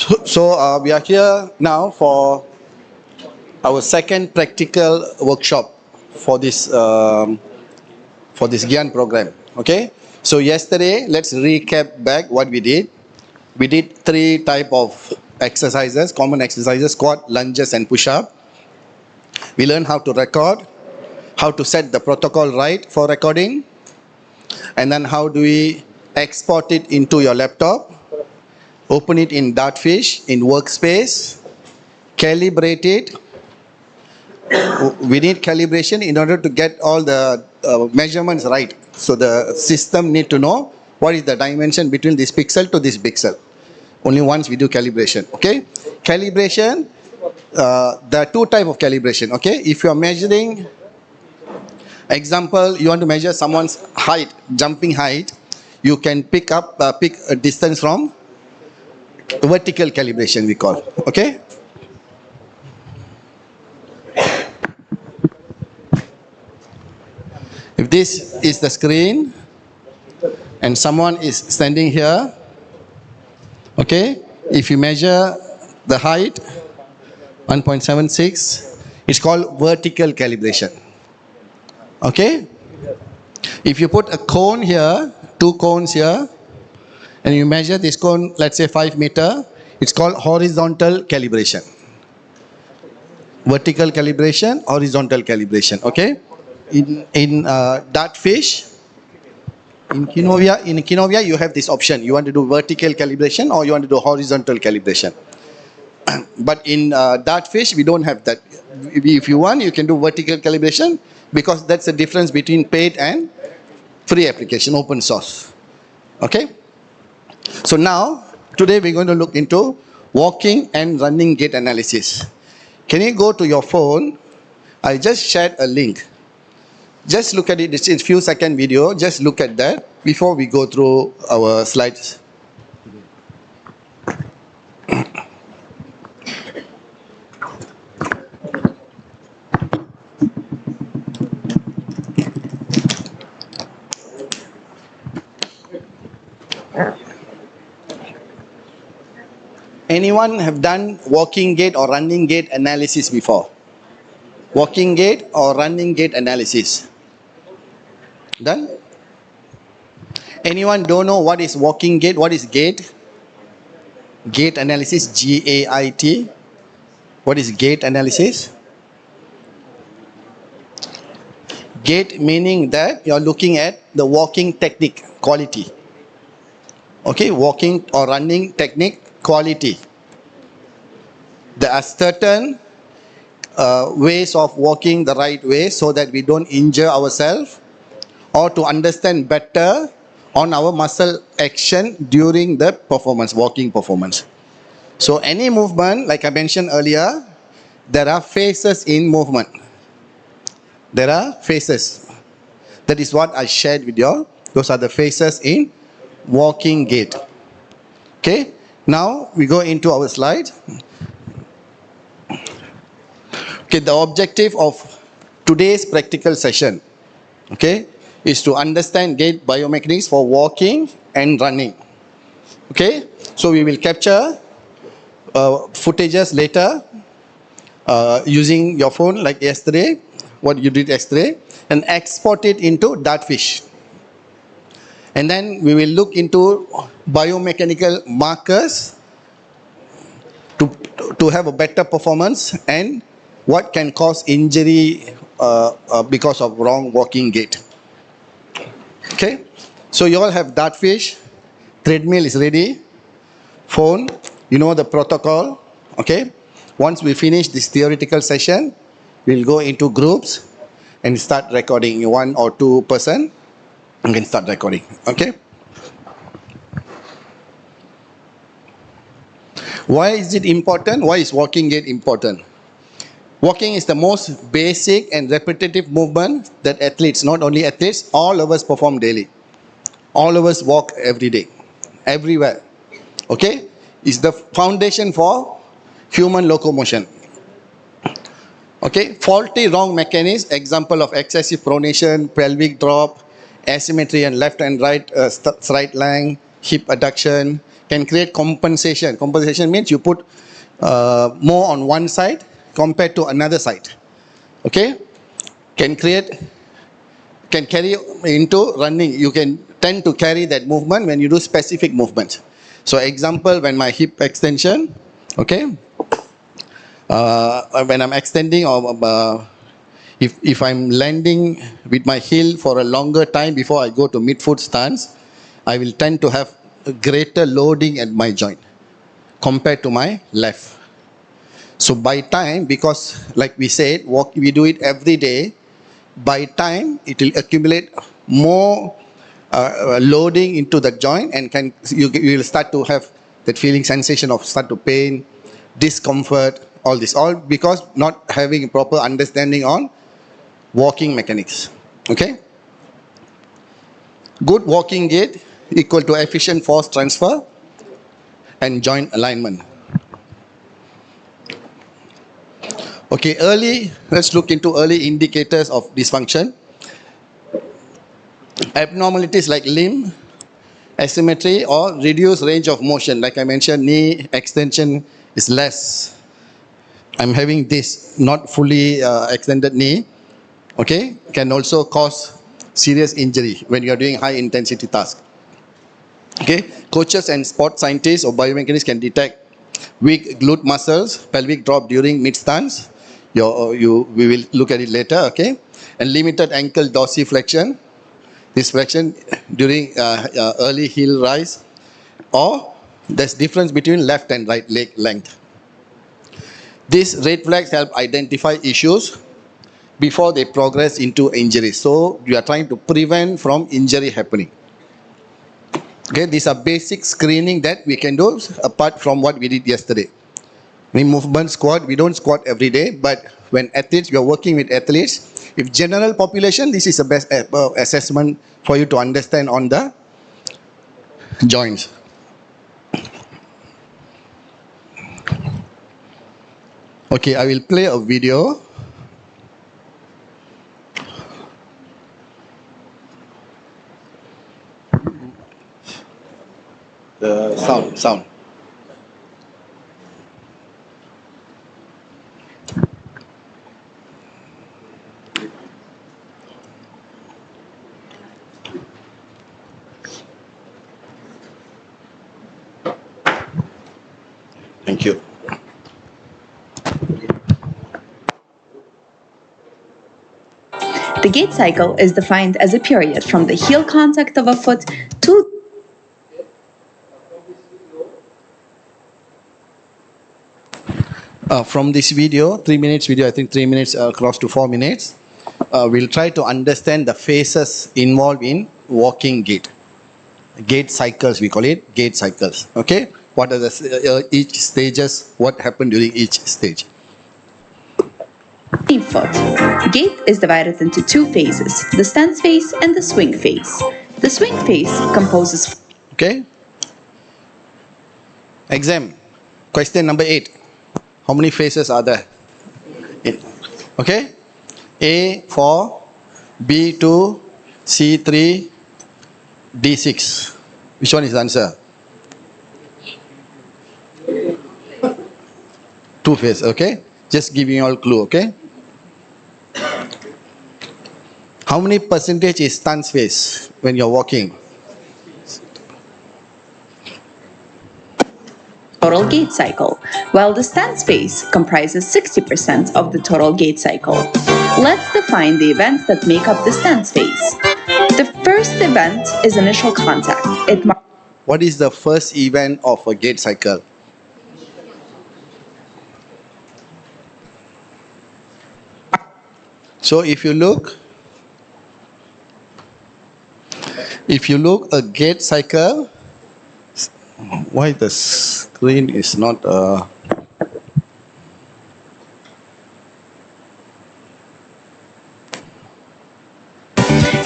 So we are here now for our second practical workshop for this Gyan program. Okay. So yesterday, let's recap back what we did. We did 3 type of exercises, common exercises: squat, lunges, and push-up. We learned how to record, how to set the protocol right for recording, and then how do we export it into your laptop, open it in Dartfish, in Workspace, calibrate it. We need calibration in order to get all the measurements right. So the system need to know what is the dimension between this pixel to this pixel. Only once we do calibration. Okay, calibration. There are 2 type of calibration. Okay, if you are measuring, example, you want to measure someone's height, jumping height, you can pick a distance from vertical calibration, we call. Okay. If this is the screen and someone is standing here, okay, if you measure the height 1.76, it's called vertical calibration. Okay. If you put a cone here, 2 cones here, and you measure this cone, let's say 5 meter, it's called horizontal calibration. Vertical calibration, horizontal calibration. Okay. In Dartfish, in Kinovia, you have this option. You want to do vertical calibration or you want to do horizontal calibration. But in Dartfish, we don't have that. If you want, you can do vertical calibration, because that's the difference between paid and free application, open source. Okay. So now, today we're going to look into walking and running gait analysis. Can you go to your phone? I just shared a link. Just look at it. It's a few second video. Just look at that before we go through our slides. Anyone have done walking gait or running gait analysis before? Walking gait or running gait analysis? Done? Anyone don't know what is walking gait? What is gait? Gait analysis, G-A-I-T. What is gait analysis? Gait meaning that you're looking at the walking technique, quality. Okay, walking or running technique, quality. There are certain ways of walking the right way so that we don't injure ourselves, or to understand better on our muscle action during the performance, walking performance. So any movement, like I mentioned earlier, there are phases in movement. There are phases. That is what I shared with you all. Those are the phases in walking gait. Okay. Now we go into our slide. Okay, the objective of today's practical session, okay, is to understand gait biomechanics for walking and running. Okay, so we will capture footages later using your phone like yesterday, what you did yesterday, and export it into Dartfish. And then we will look into biomechanical markers to have a better performance, and what can cause injury because of wrong walking gait. Okay, so you all have Dartfish, treadmill is ready, phone, you know the protocol. Okay, once we finish this theoretical session, we'll go into groups and start recording. 1 or 2 person, you can start recording. Okay. Why is it important? Why is walking gait important? Walking is the most basic and repetitive movement that athletes, not only athletes, all of us perform daily. All of us walk every day, everywhere. Okay? It's the foundation for human locomotion. Okay? Faulty wrong mechanism, example of excessive pronation, pelvic drop, asymmetry and left and right straight line, hip adduction, can create compensation. Compensation means you put more on one side compared to another side. Okay? Can carry into running. You can tend to carry that movement when you do specific movements. So example, when my hip extension, okay, when I'm extending or if I'm landing with my heel for a longer time before I go to mid-foot stance, I will tend to have a greater loading at my joint compared to my left. So by time, because like we said, we do it every day, by time it will accumulate more loading into the joint, and you will start to have that feeling, sensation of start to pain, discomfort, all this, all because not having proper understanding on walking mechanics. Okay? Good walking gait equal to efficient force transfer and joint alignment. Okay, let's look into early indicators of dysfunction. Abnormalities like limb asymmetry or reduced range of motion. Like I mentioned, knee extension is less. I'm having this not fully extended knee. Okay, can also cause serious injury when you are doing high intensity tasks. Okay, coaches and sport scientists or biomechanics can detect weak glute muscles, pelvic drop during mid stance. We will look at it later. Okay, and limited ankle dorsiflexion. This flexion during early heel rise, or there's difference between left and right leg length. These red flags help identify issues before they progress into injury. So you are trying to prevent from injury happening. Okay, these are basic screening that we can do apart from what we did yesterday. In movement squat, we don't squat every day, but when athletes, we are working with athletes. If general population, this is the best assessment for you to understand on the joints. Okay, I will play a video. The sound. Thank you. The gait cycle is defined as a period from the heel contact of a foot to from this video, 3 minutes video, I think 3 minutes across to 4 minutes, we'll try to understand the phases involved in walking gait. Gait cycles, we call it gait cycles. Okay, what are the each stages? What happened during each stage? foot. Gait is divided into two phases: the stance phase and the swing phase. The swing phase composes. Okay. Exam. Question number 8. How many phases are there? Okay. A 4, B 2, C 3, D 6. Which one is the answer? 2 phases. Okay. Just giving you all clue. Okay. How many percentage is stance phase when you're walking? Total gait cycle, while the stance phase comprises 60% of the total gait cycle. Let's define the events that make up the stance phase. The first event is initial contact. What is the first event of a gait cycle? So if you look, a gait cycle, why the screen is not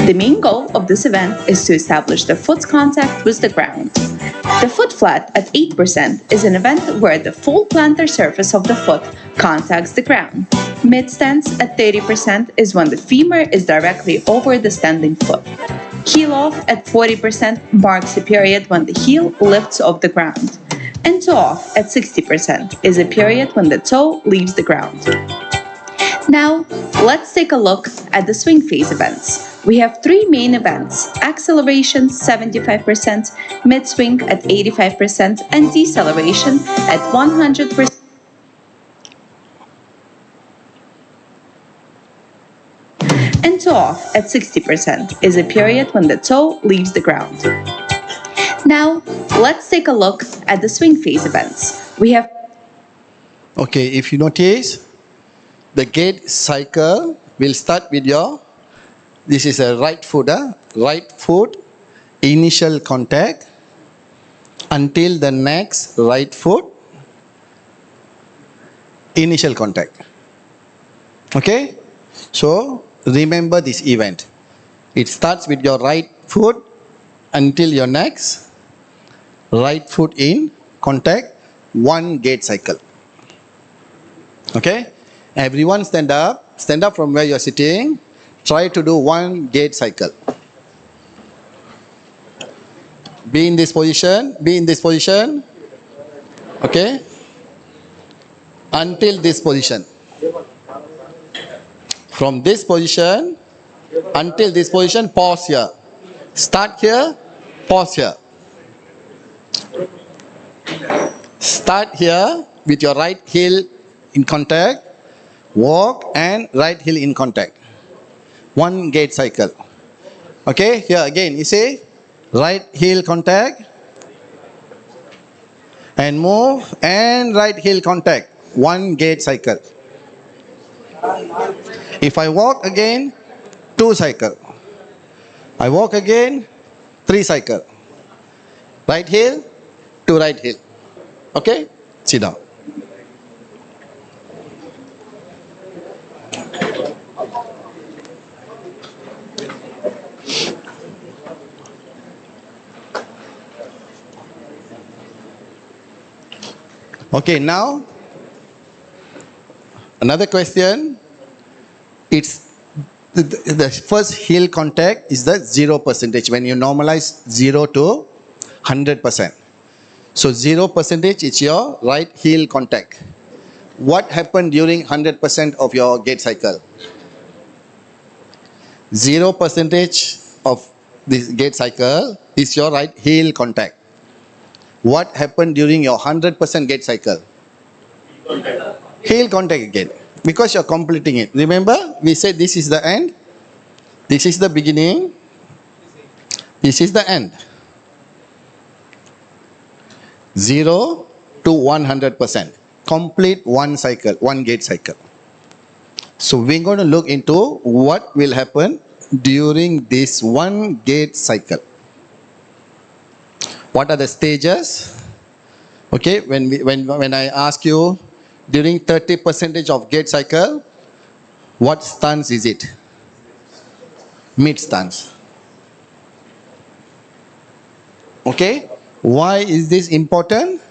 The main goal of this event is to establish the foot's contact with the ground. The foot flat at 8% is an event where the full plantar surface of the foot contacts the ground. Mid stance at 30% is when the femur is directly over the standing foot. Heel off at 40% marks a period when the heel lifts off the ground. And toe off at 60% is a period when the toe leaves the ground. Now, let's take a look at the swing phase events. We have three main events: acceleration 75%, mid-swing at 85%, and deceleration at 100%. And toe off at 60% is a period when the toe leaves the ground. Now, let's take a look at the swing phase events. We have Okay, if you notice, the gait cycle will start with this is a right foot, right foot, initial contact, until the next right foot, initial contact. Okay, so remember this event. It starts with your right foot until your next right foot in contact, one gait cycle. Okay, everyone stand up from where you're sitting, try to do one gait cycle. Be in this position, okay, until this position. From this position until this position, pause here. Start here, pause here. Start here with your right heel in contact, walk and right heel in contact. One gait cycle. Okay, here again you see, right heel contact and move and right heel contact. One gait cycle. If I walk again, 2 cycle. I walk again, 3 cycle. Right heel to right heel. Okay, sit down. Okay, now another question. It's the first heel contact is the 0% when you normalize 0 to 100%. So 0% is your right heel contact. What happened during 100% of your gait cycle? 0% of this gait cycle is your right heel contact. What happened during your 100% gait cycle? Heel contact again, because you're completing it. Remember, we said this is the end, this is the beginning, this is the end. 0 to 100%. Complete one cycle, one gait cycle. So we're going to look into what will happen during this one gait cycle. What are the stages? Okay, when I ask you during 30% of gait cycle, what stance is it? Mid stance. Okay, why is this important?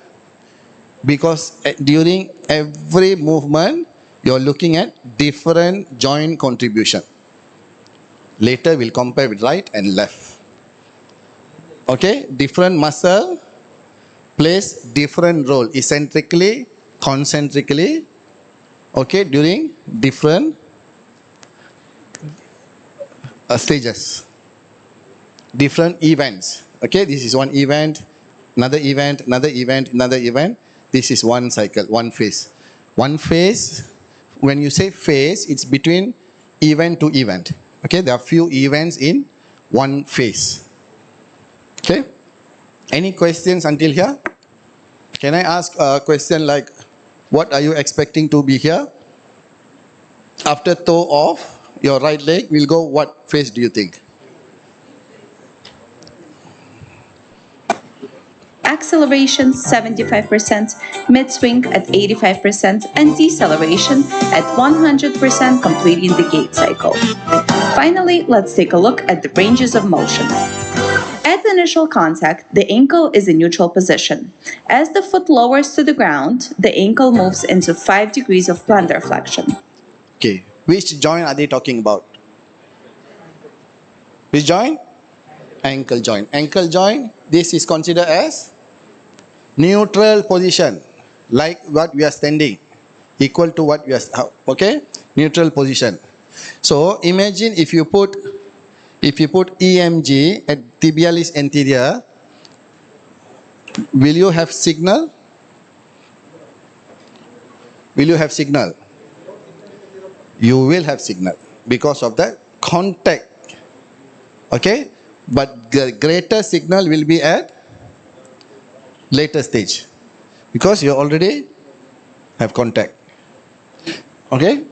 Because during every movement, you're looking at different joint contribution. Later we'll compare with right and left. Okay, different muscle plays different role, eccentrically, concentrically, okay, during different stages, different events. Okay, this is one event, another event, another event, another event. This is one cycle, one phase. One phase, when you say phase, it's between event to event. Okay, there are few events in one phase. Okay, any questions until here? Can I ask a question like, what are you expecting to be here? After toe off, your right leg will go what phase do you think? Acceleration 75%, mid-swing at 85%, and deceleration at 100%, completing the gait cycle. Finally, let's take a look at the ranges of motion. At initial contact, the ankle is in neutral position. As the foot lowers to the ground, the ankle moves into 5 degrees of plantar flexion. Okay, which joint are they talking about? Which joint? Ankle joint. Ankle joint, this is considered as neutral position, like what we are standing, equal to what we are, okay? Neutral position. So imagine if you put EMG at tibialis anterior, will you have signal? Will you have signal? You will have signal because of the contact. Okay? But the greater signal will be at later stage because you already have contact. Okay?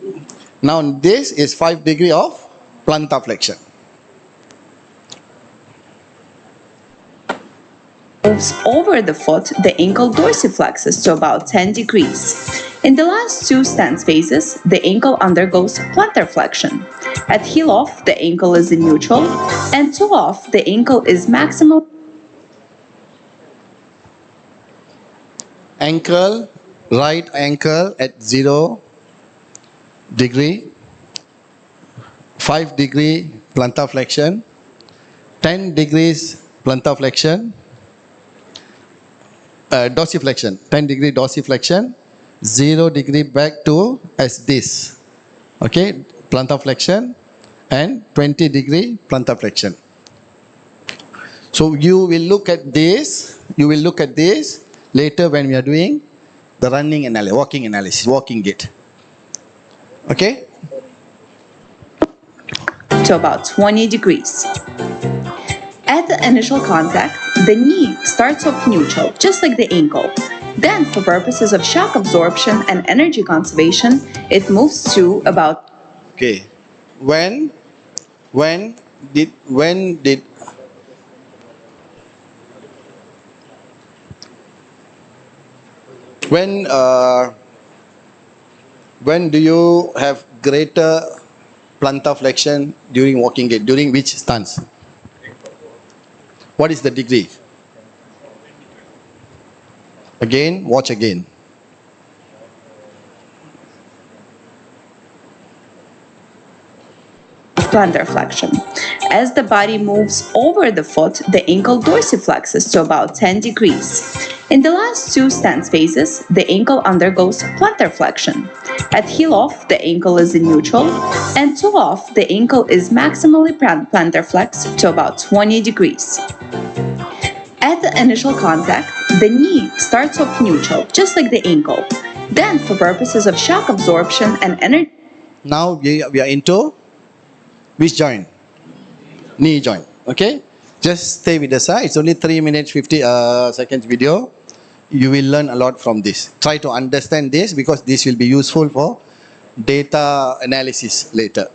Now this is 5 degree of plantar flexion. Moves over the foot, the ankle dorsiflexes to about 10 degrees. In the last two stance phases, the ankle undergoes plantar flexion. At heel off, the ankle is in neutral, and toe off, the ankle is maximal. Ankle, right ankle at 0 degree, 5 degree plantar flexion, 10 degrees plantar flexion, dorsiflexion, 10 degree dorsiflexion, 0 degree back to as this. Okay, plantar flexion and 20 degree plantar flexion. So you will look at this, later when we are doing the running analysis, walking analysis, walking gait. Okay? To about 20 degrees. At the initial contact, the knee starts off neutral, just like the ankle. Then, for purposes of shock absorption and energy conservation, it moves to about. Okay. When do you have greater plantar flexion during walking gait? During which stance? What is the degree? Again, watch again. Plantar flexion. As the body moves over the foot, the ankle dorsiflexes to about 10 degrees. In the last two stance phases, the ankle undergoes plantar flexion. At heel off, the ankle is in neutral, and toe off, the ankle is maximally plantar flexed to about 20 degrees. At the initial contact, the knee starts off neutral, just like the ankle. Then, for purposes of shock absorption and energy. Now we are into which joint? Knee joint. Okay? Just stay with us. It's only 3 minutes 50 seconds video. You will learn a lot from this. Try to understand this because this will be useful for data analysis later.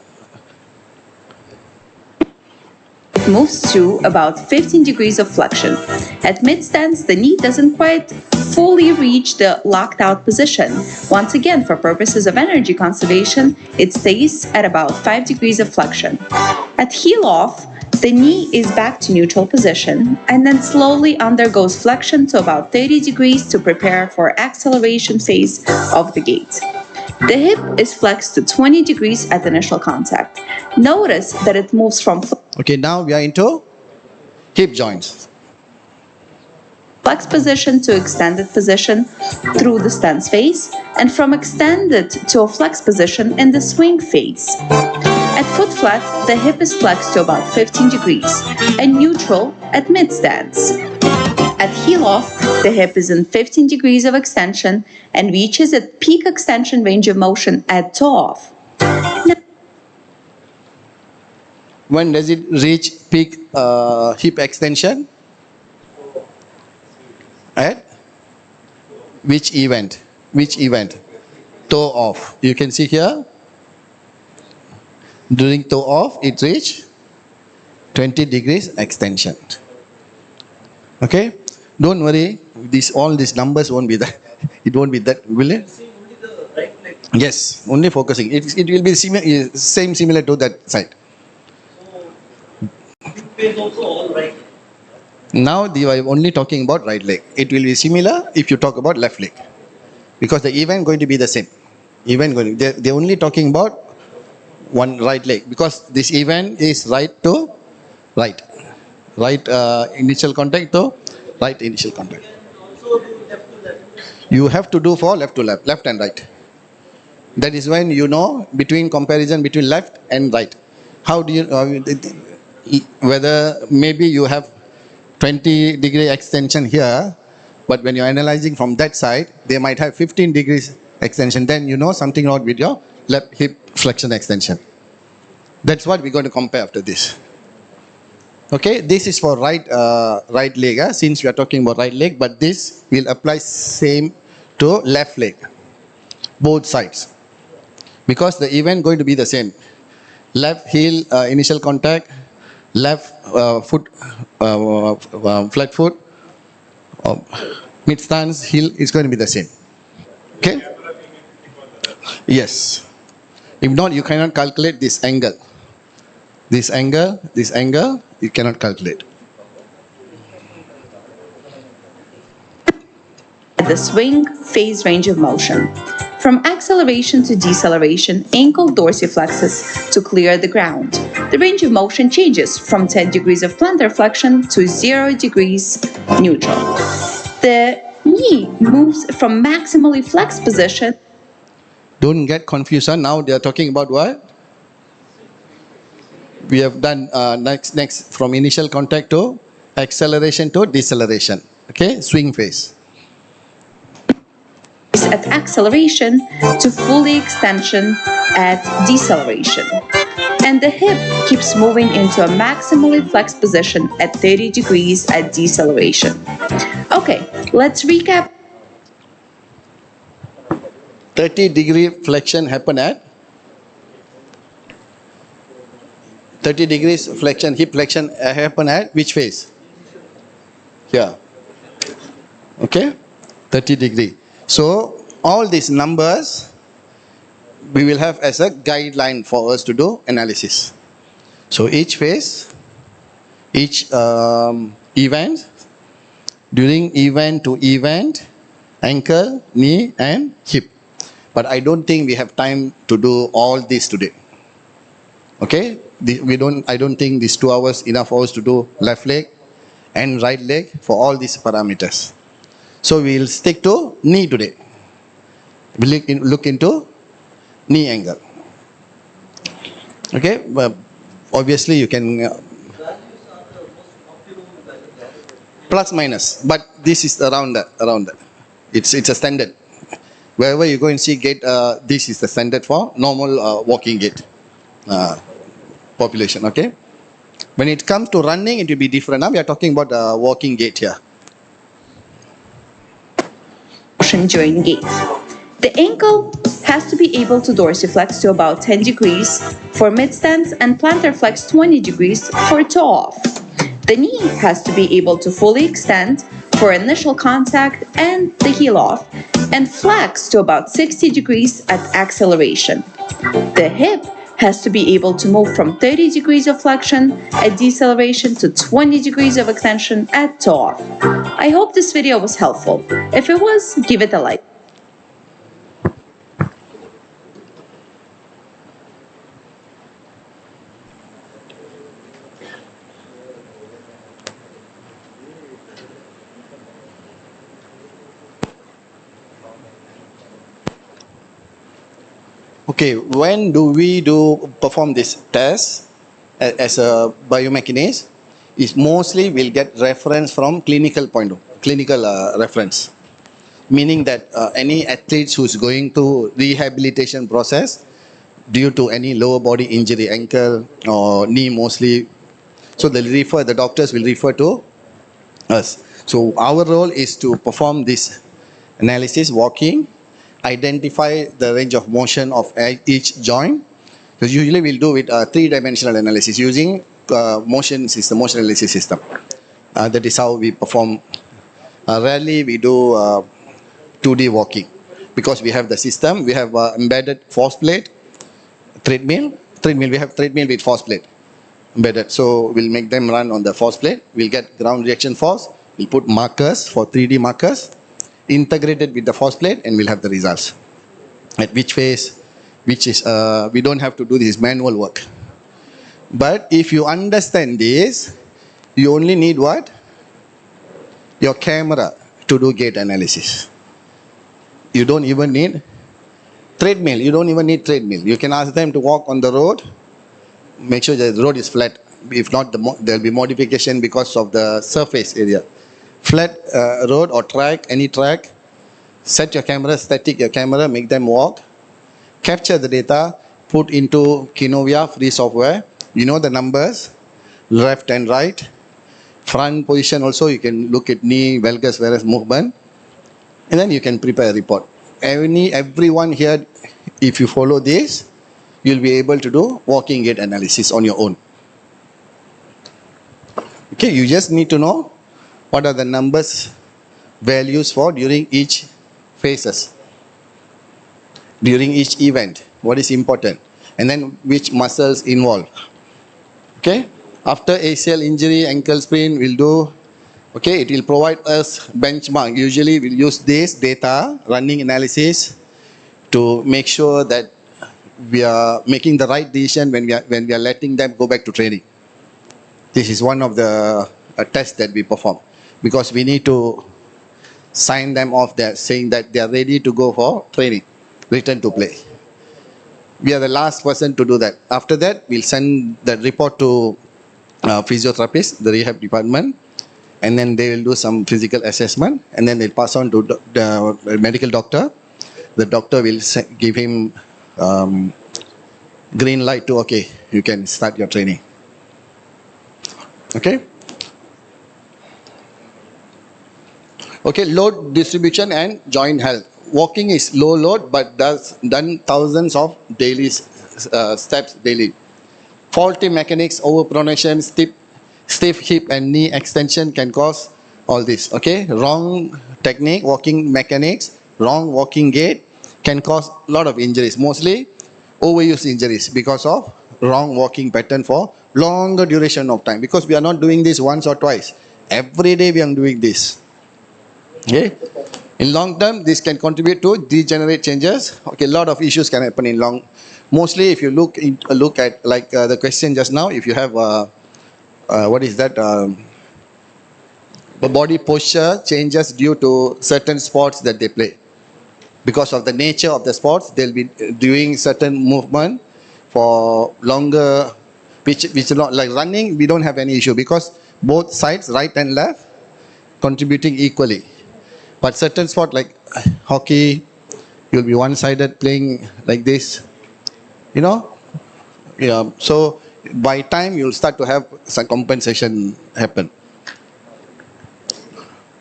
It moves to about 15 degrees of flexion. At mid-stance, the knee doesn't quite fully reach the locked out position. Once again, for purposes of energy conservation, it stays at about 5 degrees of flexion. At heel off, the knee is back to neutral position and then slowly undergoes flexion to about 30 degrees to prepare for acceleration phase of the gait. The hip is flexed to 20 degrees at initial contact. Notice that it moves from. Okay, now we are into hip joints. Flex position to extended position through the stance phase, and from extended to a flex position in the swing phase. At foot flat, the hip is flexed to about 15 degrees and neutral at mid-stance. At heel off, the hip is in 15 degrees of extension and reaches its peak extension range of motion at toe off. When does it reach peak hip extension? At which event? Which event? Toe off. You can see here. During toe off, it reach 20 degrees extension. Okay? Don't worry. All these numbers won't be that. It won't be that, will it? Yes, only focusing. It will be similar to that side. Now you are only talking about right leg. It will be similar if you talk about left leg, because the event going to be the same. They're only talking about one right leg because this event is right to right. Right initial contact to right initial contact. You have to do for left to left, left and right. That is when you know between comparison between left and right. How do you whether maybe you have 20-degree extension here, but when you're analyzing from that side, they might have 15 degrees extension. Then you know something wrong with your left hip flexion extension. That's what we're going to compare after this. Okay, this is for right right leg. Since we are talking about right leg, but this will apply same to left leg, both sides, because the event going to be the same. Left heel initial contact, left foot flat foot, mid stance heel is going to be the same. Okay. Yes. If not, you cannot calculate this angle. This angle, you cannot calculate. The swing phase range of motion. From acceleration to deceleration, ankle dorsiflexes to clear the ground. The range of motion changes from 10 degrees of plantar flexion to 0 degrees neutral. The knee moves from maximally flexed position. Don't get confusion. Now they are talking about what? We have done next from initial contact to acceleration to deceleration. Okay, swing phase. At acceleration to fully extension at deceleration. And the hip keeps moving into a maximally flexed position at 30 degrees at deceleration. Okay, let's recap. 30-degree flexion happen at 30 degrees flexion, hip flexion happen at which phase? Here. Okay, 30 degree. So all these numbers we will have as a guideline for us to do analysis. So each phase, each event, during event to event, ankle, knee and hip. But I don't think we have time to do all this today. Okay, I don't think these 2 hours enough for us to do left leg and right leg for all these parameters. So we'll stick to knee today. We'll look into knee angle. Okay, but obviously you can plus minus, but this is around that. It's a standard. Wherever you go and see gait, this is the standard for normal walking gait population. Okay. When it comes to running, it will be different. Now we are talking about walking gait here. During gait. The ankle has to be able to dorsiflex to about 10 degrees for mid-stance and plantar flex 20 degrees for toe off. The knee has to be able to fully extend for initial contact and the heel off and flex to about 60 degrees at acceleration. The hip has to be able to move from 30 degrees of flexion at deceleration to 20 degrees of extension at toe off. I hope this video was helpful. If it was, give it a like. Okay, when do we perform this test as a biomechanist? Is mostly we'll get reference from clinical reference, meaning that any athletes who's going to rehabilitation process due to any lower body injury, ankle or knee mostly, so the doctors will refer to us. So our role is to perform this analysis, walking, identify the range of motion of each joint. Because usually we'll do with three-dimensional analysis using motion analysis system. That is how we perform. Rarely we do 2D walking because we have the system. We have embedded force plate, treadmill. We have treadmill with force plate embedded. So we'll make them run on the force plate. We'll get ground reaction force. We'll put markers for 3D markers integrated with the force plate, and we'll have the results. At which phase, which is we don't have to do this manual work. But if you understand this, You only need what? Your camera to do gait analysis. You don't even need treadmill. You don't even need treadmill. You can ask them to walk on the road. Make sure the road is flat. If not, there will be modification because of the surface area. Flat road or track, any track. Set your camera, static your camera, make them walk. Capture the data, put into Kinovia free software. You know the numbers, left and right. Front position also, you can look at knee, valgus, varus movement. And then you can prepare a report. Everyone here, if you follow this, you'll be able to do walking gait analysis on your own. Okay, you just need to know what are the numbers, values for during each phases, during each event, what is important, and then which muscles involved. Okay, after ACL injury, ankle sprain, we'll do, okay, it will provide us benchmark. Usually we'll use this data, running analysis, to make sure that we are making the right decision when we are letting them go back to training. This is one of the tests that we perform, because we need to sign them off there saying that they are ready to go for training, return to play. We are the last person to do that. After that, we'll send the report to physiotherapist, the rehab department, and then they will do some physical assessment, and then they'll pass on to the medical doctor. The doctor will give him green light to, okay, you can start your training. Okay. Okay, load distribution and joint health. Walking is low load, but done thousands of daily steps daily. Faulty mechanics, overpronation, stiff hip and knee extension can cause all this. Okay, wrong technique, walking mechanics, wrong walking gait can cause a lot of injuries. Mostly overuse injuries because of wrong walking pattern for longer duration of time. Because we are not doing this once or twice. Every day we are doing this. Okay. In long term, this can contribute to degenerate changes. Okay, a lot of issues can happen in long. Mostly, if you look at like the question just now, if you have what is that? The body posture changes due to certain sports that they play. Because of the nature of the sports, they'll be doing certain movement for longer, which is not like running. We don't have any issue because both sides, right and left, contributing equally. But certain sport like hockey, you'll be one-sided playing like this, you know. Yeah. So by time you'll start to have some compensation happen.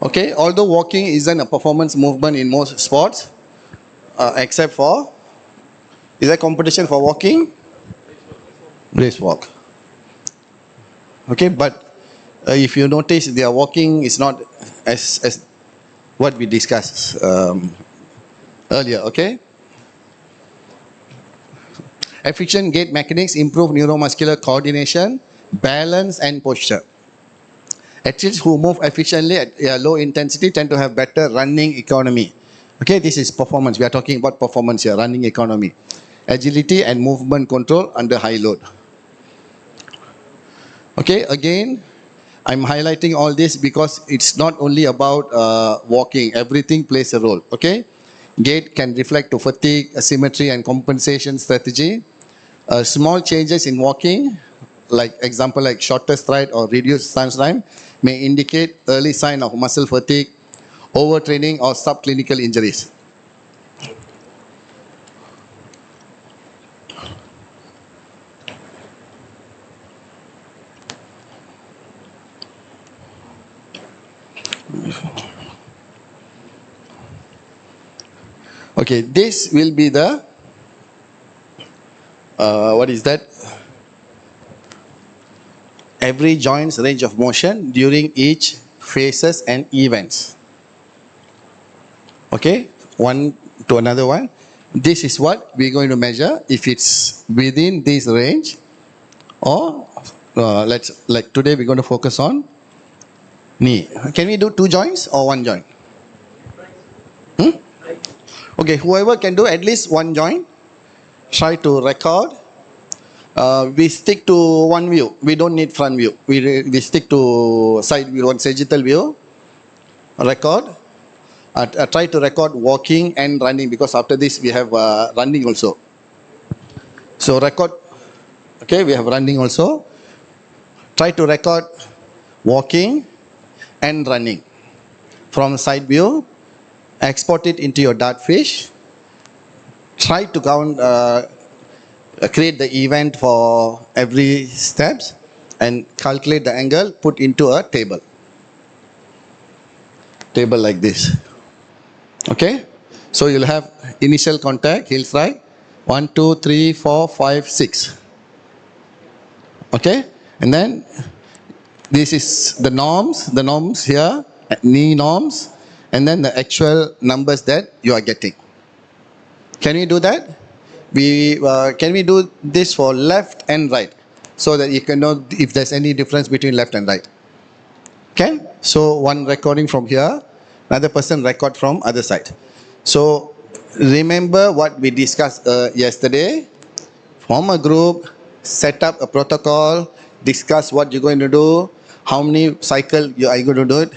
Okay. Although walking isn't a performance movement in most sports, except for, is there competition for walking? Race walk. Okay, but if you notice, their walking is not as what we discussed earlier. Okay. Efficient gait mechanics improve neuromuscular coordination, balance, and posture. Athletes who move efficiently at low intensity tend to have better running economy. Okay, this is performance. We are talking about performance here, running economy. Agility and movement control under high load. Okay, again, I'm highlighting all this because it's not only about walking. Everything plays a role. Okay, gait can reflect to fatigue, asymmetry, and compensation strategy. Small changes in walking, like example like shorter stride or reduced stance time, may indicate early sign of muscle fatigue, overtraining, or subclinical injuries. Okay, this will be the what is that? Every joint's range of motion during each phases and events. Okay, one to another one. This is what we're going to measure if it's within this range, or like today we're going to focus on knee. Can we do two joints or one joint? Okay, whoever can do at least one joint, try to record We stick to one view. We don't need front view. We stick to side view, one sagittal view. Record. Try to record walking and running, because after this we have running also. So record. Okay, we have running also. Try to record walking and running from side view. Export it into your dartfish. Try to count, create the event for every steps and calculate the angle, put into a table like this. Okay, so you'll have initial contact, he'll strike 1 2 3 4 5 6. Okay, and then this is the norms here, knee norms, and then the actual numbers that you are getting. Can we do that? Can we do this for left and right, so that you can know if there's any difference between left and right? Okay, so one recording from here, another person record from other side. So remember what we discussed yesterday. Form a group, set up a protocol, discuss what you're going to do, how many cycle you are going to do it.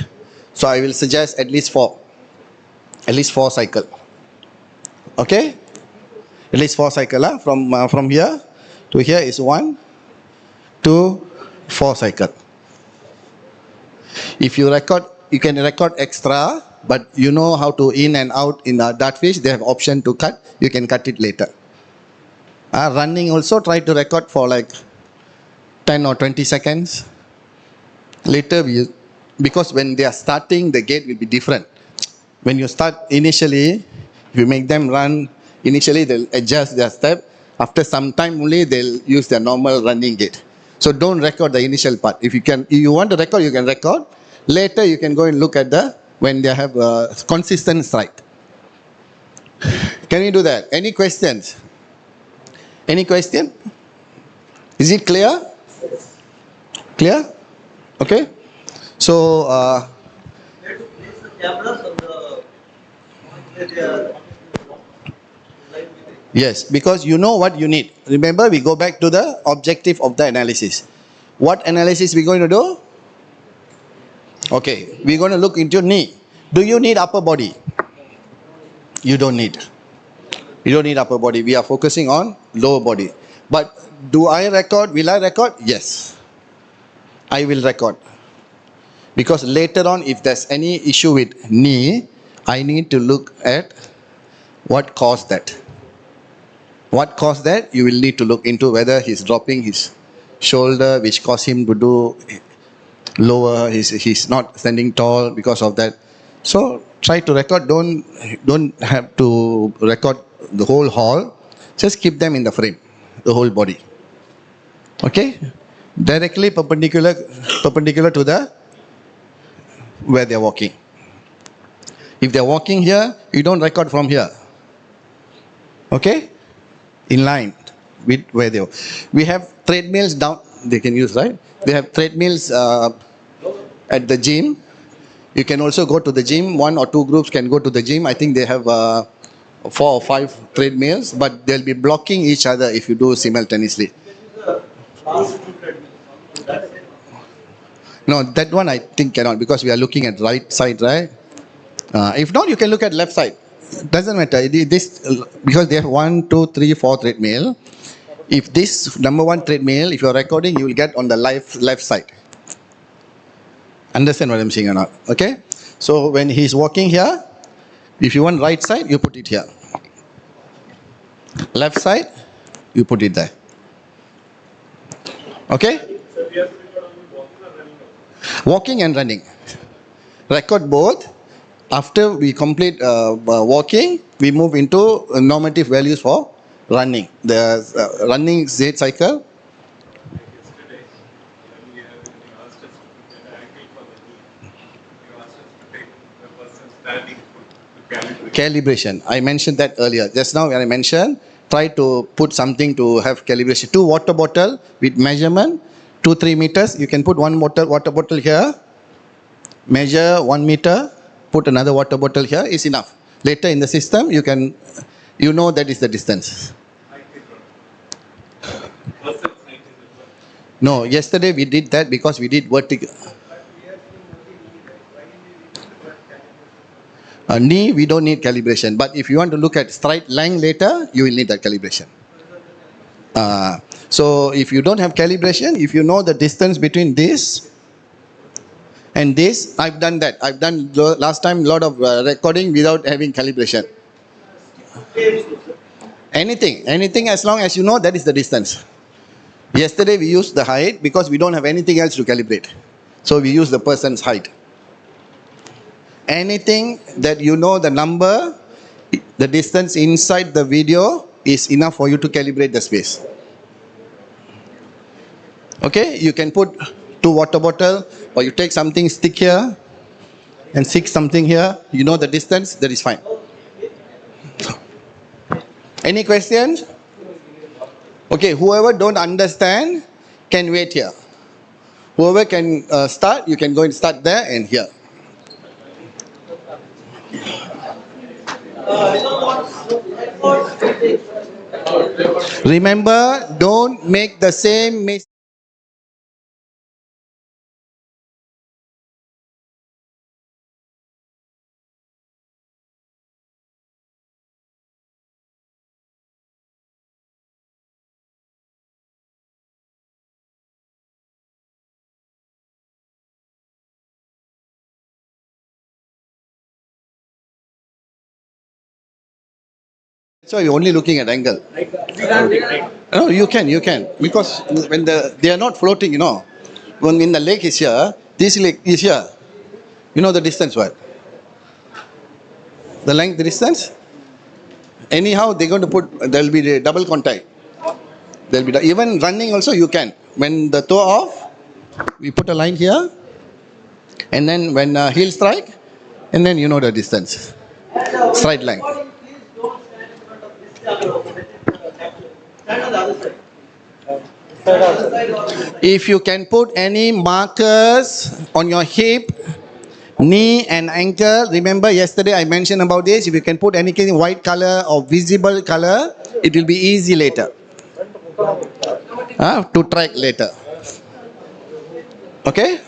So I will suggest at least 4 cycle. Okay, at least 4 cycle. From here to here is 1 2 4 cycle. If you record, you can record extra, but you know how to in and out in dartfish. They have option to cut. You can cut it later. Running also, try to record for like 10 or 20 seconds. Later, because when they are starting, the gait will be different. When you start initially, if you make them run, initially they'll adjust their step. After some time only, they'll use their normal running gait. So don't record the initial part. If you want to record, you can record. Later, you can go and look at when they have a consistent strike. Can we do that? Any questions? Any question? Is it clear? Clear? Okay. So, yes, because you know what you need. Remember, we go back to the objective of the analysis. What analysis we going to do? Okay, we're going to look into knee. Do you need upper body? You don't need. You don't need upper body. We are focusing on lower body. But do I record? Will I record? Yes. I will record. Because later on, if there's any issue with knee, I need to look at what caused that. What caused that? You will need to look into whether he's dropping his shoulder, which caused him to do lower. He's not standing tall because of that. So try to record. Don't have to record the whole hall. Just keep them in the frame, the whole body. Okay, directly perpendicular to the where they're walking. If they're walking here, you don't record from here. Okay, in line with where they. We have treadmills down. They can use, right? They have treadmills at the gym. You can also go to the gym. 1 or 2 groups can go to the gym. I think they have 4 or 5 treadmills, but they'll be blocking each other if you do simultaneously. No, that one I think cannot, because we are looking at right side, right? If not, you can look at left side. Doesn't matter. This because they have 1, 2, 3, 4 treadmill. If this number 1 treadmill, if you're recording, you will get on the left side. Understand what I'm saying or not? Okay. So when he's walking here, if you want right side, you put it here. Left side, you put it there. Okay. Walking and running. Record both. After we complete walking, we move into normative values for running. The running Z cycle. Yesterday, when you asked us to put an angle for the knee, you asked us to take the person standing to calibrate. Calibration. I mentioned that earlier. Just now when I mentioned, try to put something to have calibration. 2 water bottle with measurement, 2-3 meters. You can put 1 water bottle here. Measure 1 meter. Put another water bottle here is enough. Later in the system, you know that is the distance. Person No, yesterday we did that because we did vertical. Knee, we don't need calibration. But if you want to look at straight line later, you will need that calibration. So if you don't have calibration, if you know the distance between this and this, I've done that. I've done last time a lot of recording without having calibration. Anything as long as you know that is the distance. Yesterday we used the height because we don't have anything else to calibrate. So we use the person's height. Anything that you know the number, the distance inside the video is enough for you to calibrate the space. Okay, you can put 2 water bottle, or you take something, stick here and stick something here. You know the distance, that is fine. Any questions? Okay, whoever don't understand can wait here. Whoever can start, you can go and start there and here. Remember, don't make the same mistake. So you're only looking at angle. No, you can. Because when they are not floating, when in the lake is here, this lake is here. You know the distance what? The length, the distance? Anyhow, they're going to put, there'll be the double contact. There'll be, even running also you can. When the toe off, we put a line here. And then when heel strike, and then you know the distance. Straight line. If you can put any markers on your hip, knee and ankle, remember yesterday I mentioned about this. If you can put anything white color or visible color, it will be easy later. To track later. Okay?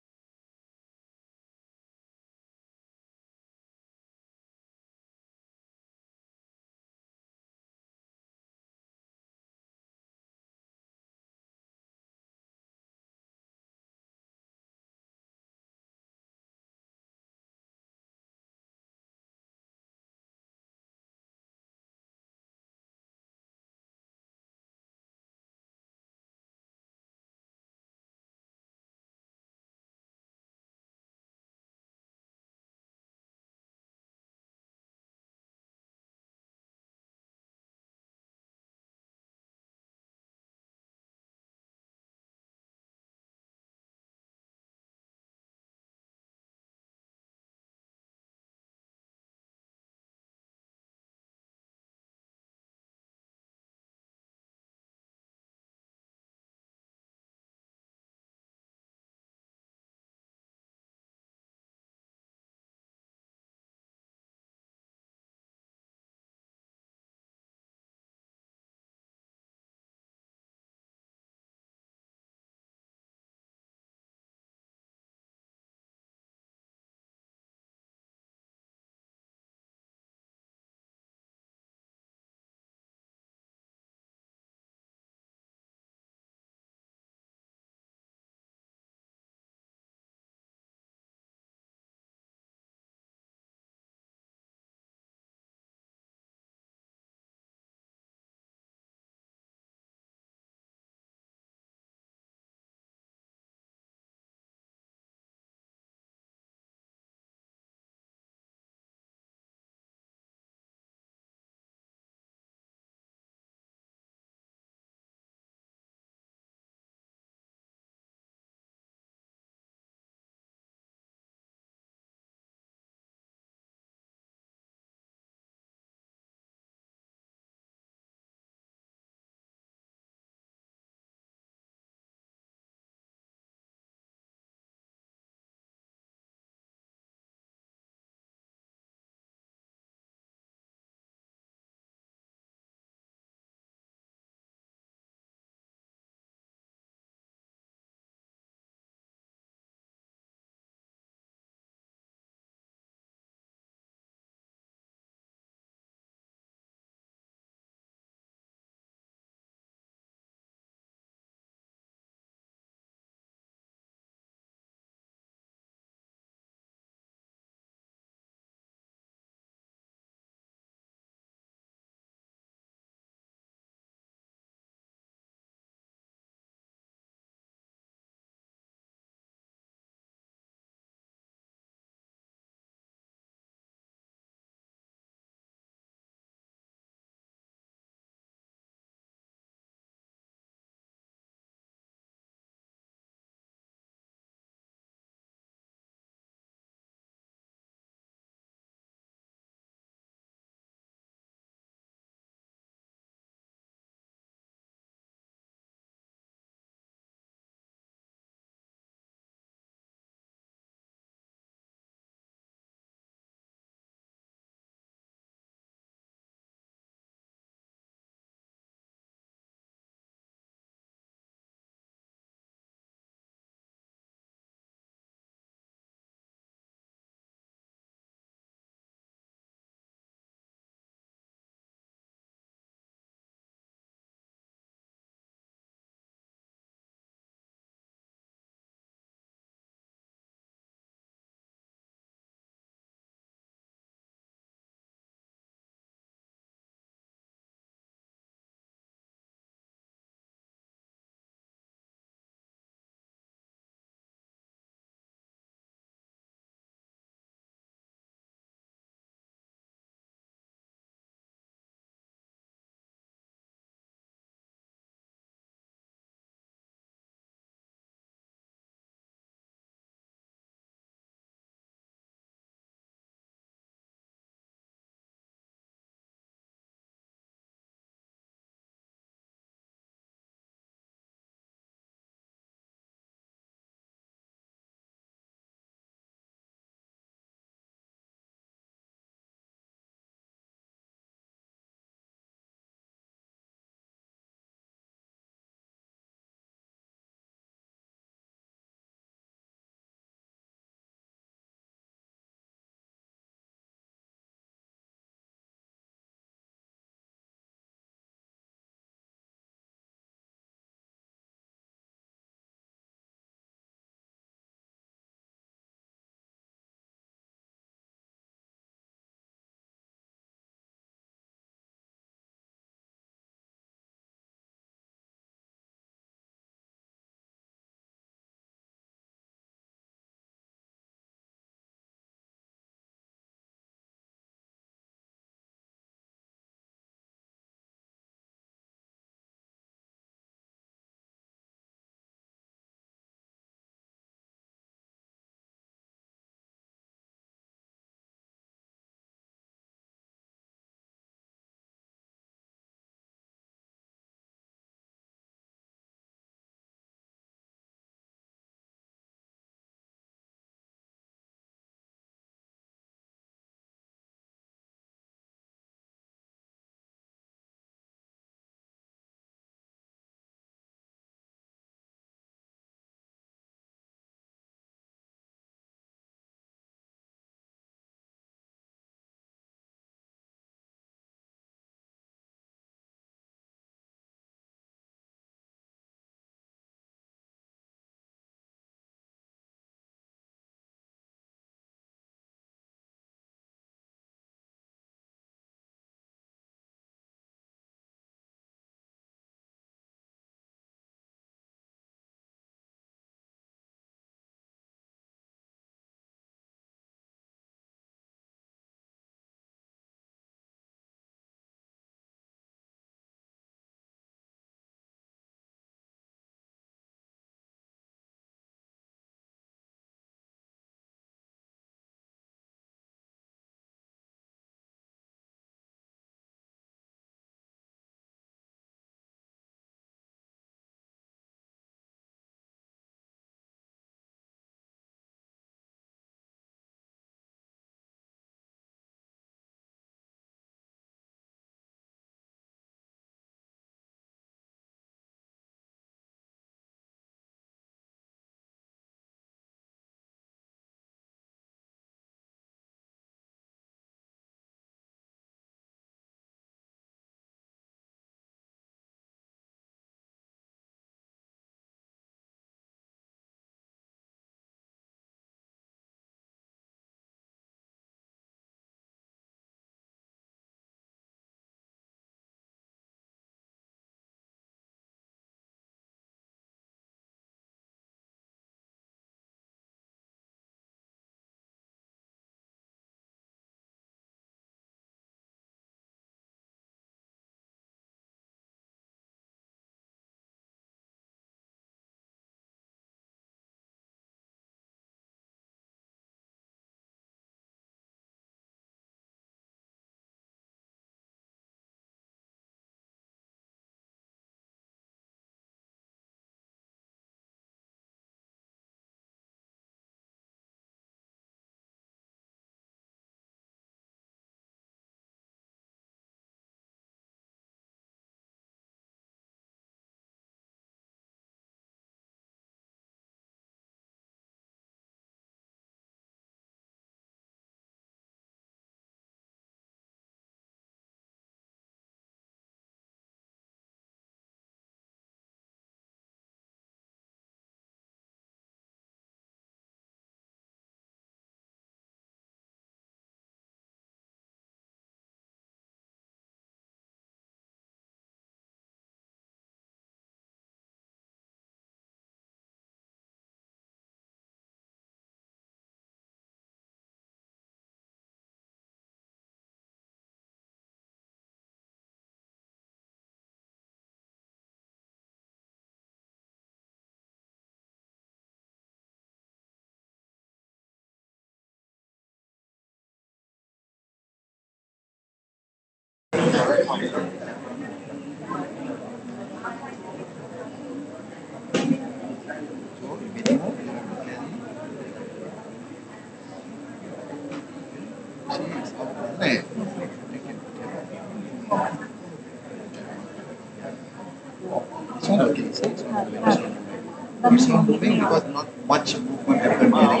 It's not moving because not much movement happened during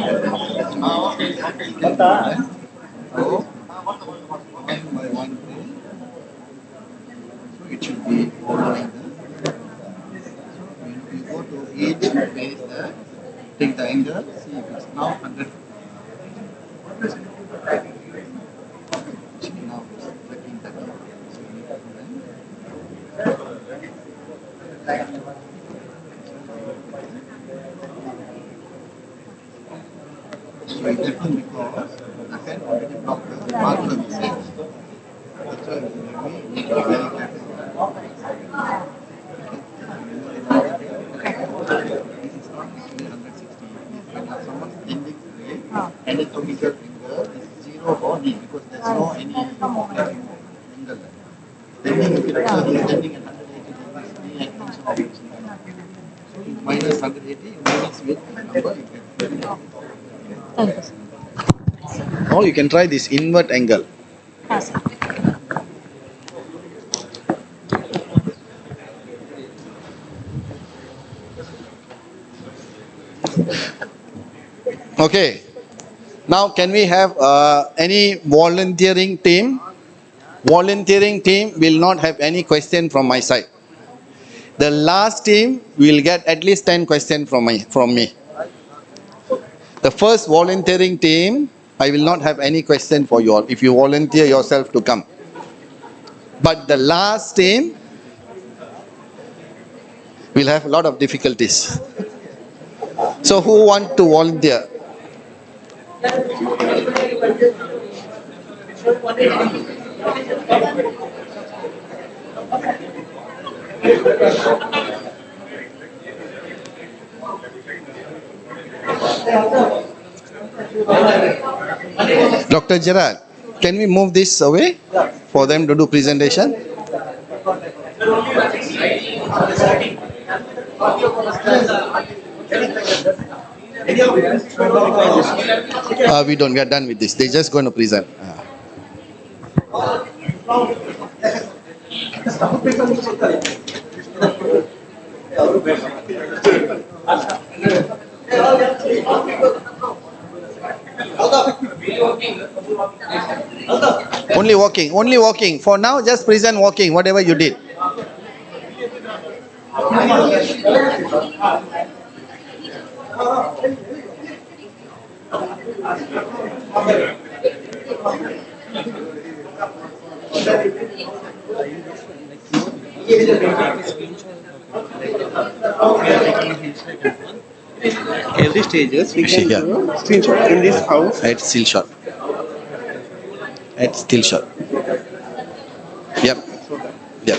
the time. So, one by one thing, so it should be following the. When we go to each base there, take the angle, see if it's now 100. See now it's tracking 30. So we need to so it happened because the hand already blocked the marker message. That's why we need to be very careful. This is not actually 160. When someone's ending today, anatomical finger is 0 or D because there's no any angle there. Then you can observe he's ending at 180 degrees, knee extension of his knee. So minus 180, you minus with the number, you get. Now you can try this invert angle. Okay. Now can we have any volunteering team? Volunteering team will not have any question from my side. The last team will get at least 10 questions from me. The first volunteering team, I will not have any question for you all if you volunteer yourself to come. But the last team will have a lot of difficulties. So who want to volunteer? Dr. Gerard, can we move this away for them to do presentation? We don't. We are done with this. They're just going to present. Only walking. Only walking. For now, just present walking. Whatever you did. Every stages we can do screenshot in this house. At still shot. At still shot. Yep. Yep.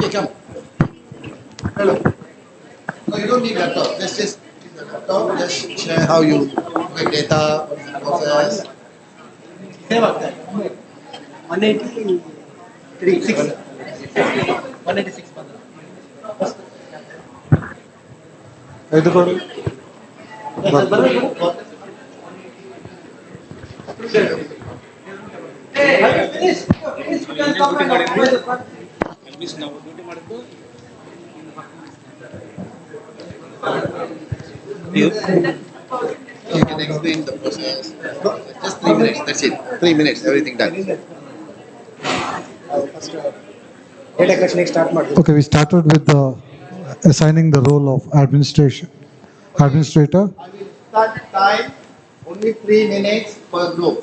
Okay, come. Hello. No, you don't need laptop. Just use the laptop. Just share how you make data, what is the process. 183. 6. 186. You can explain the process. Just 3 minutes. That's it. 3 minutes. Everything done. Data collection start ಮಾಡಿ. Okay, we started with the assigning the role of administrator. I will start time only 3 minutes per group.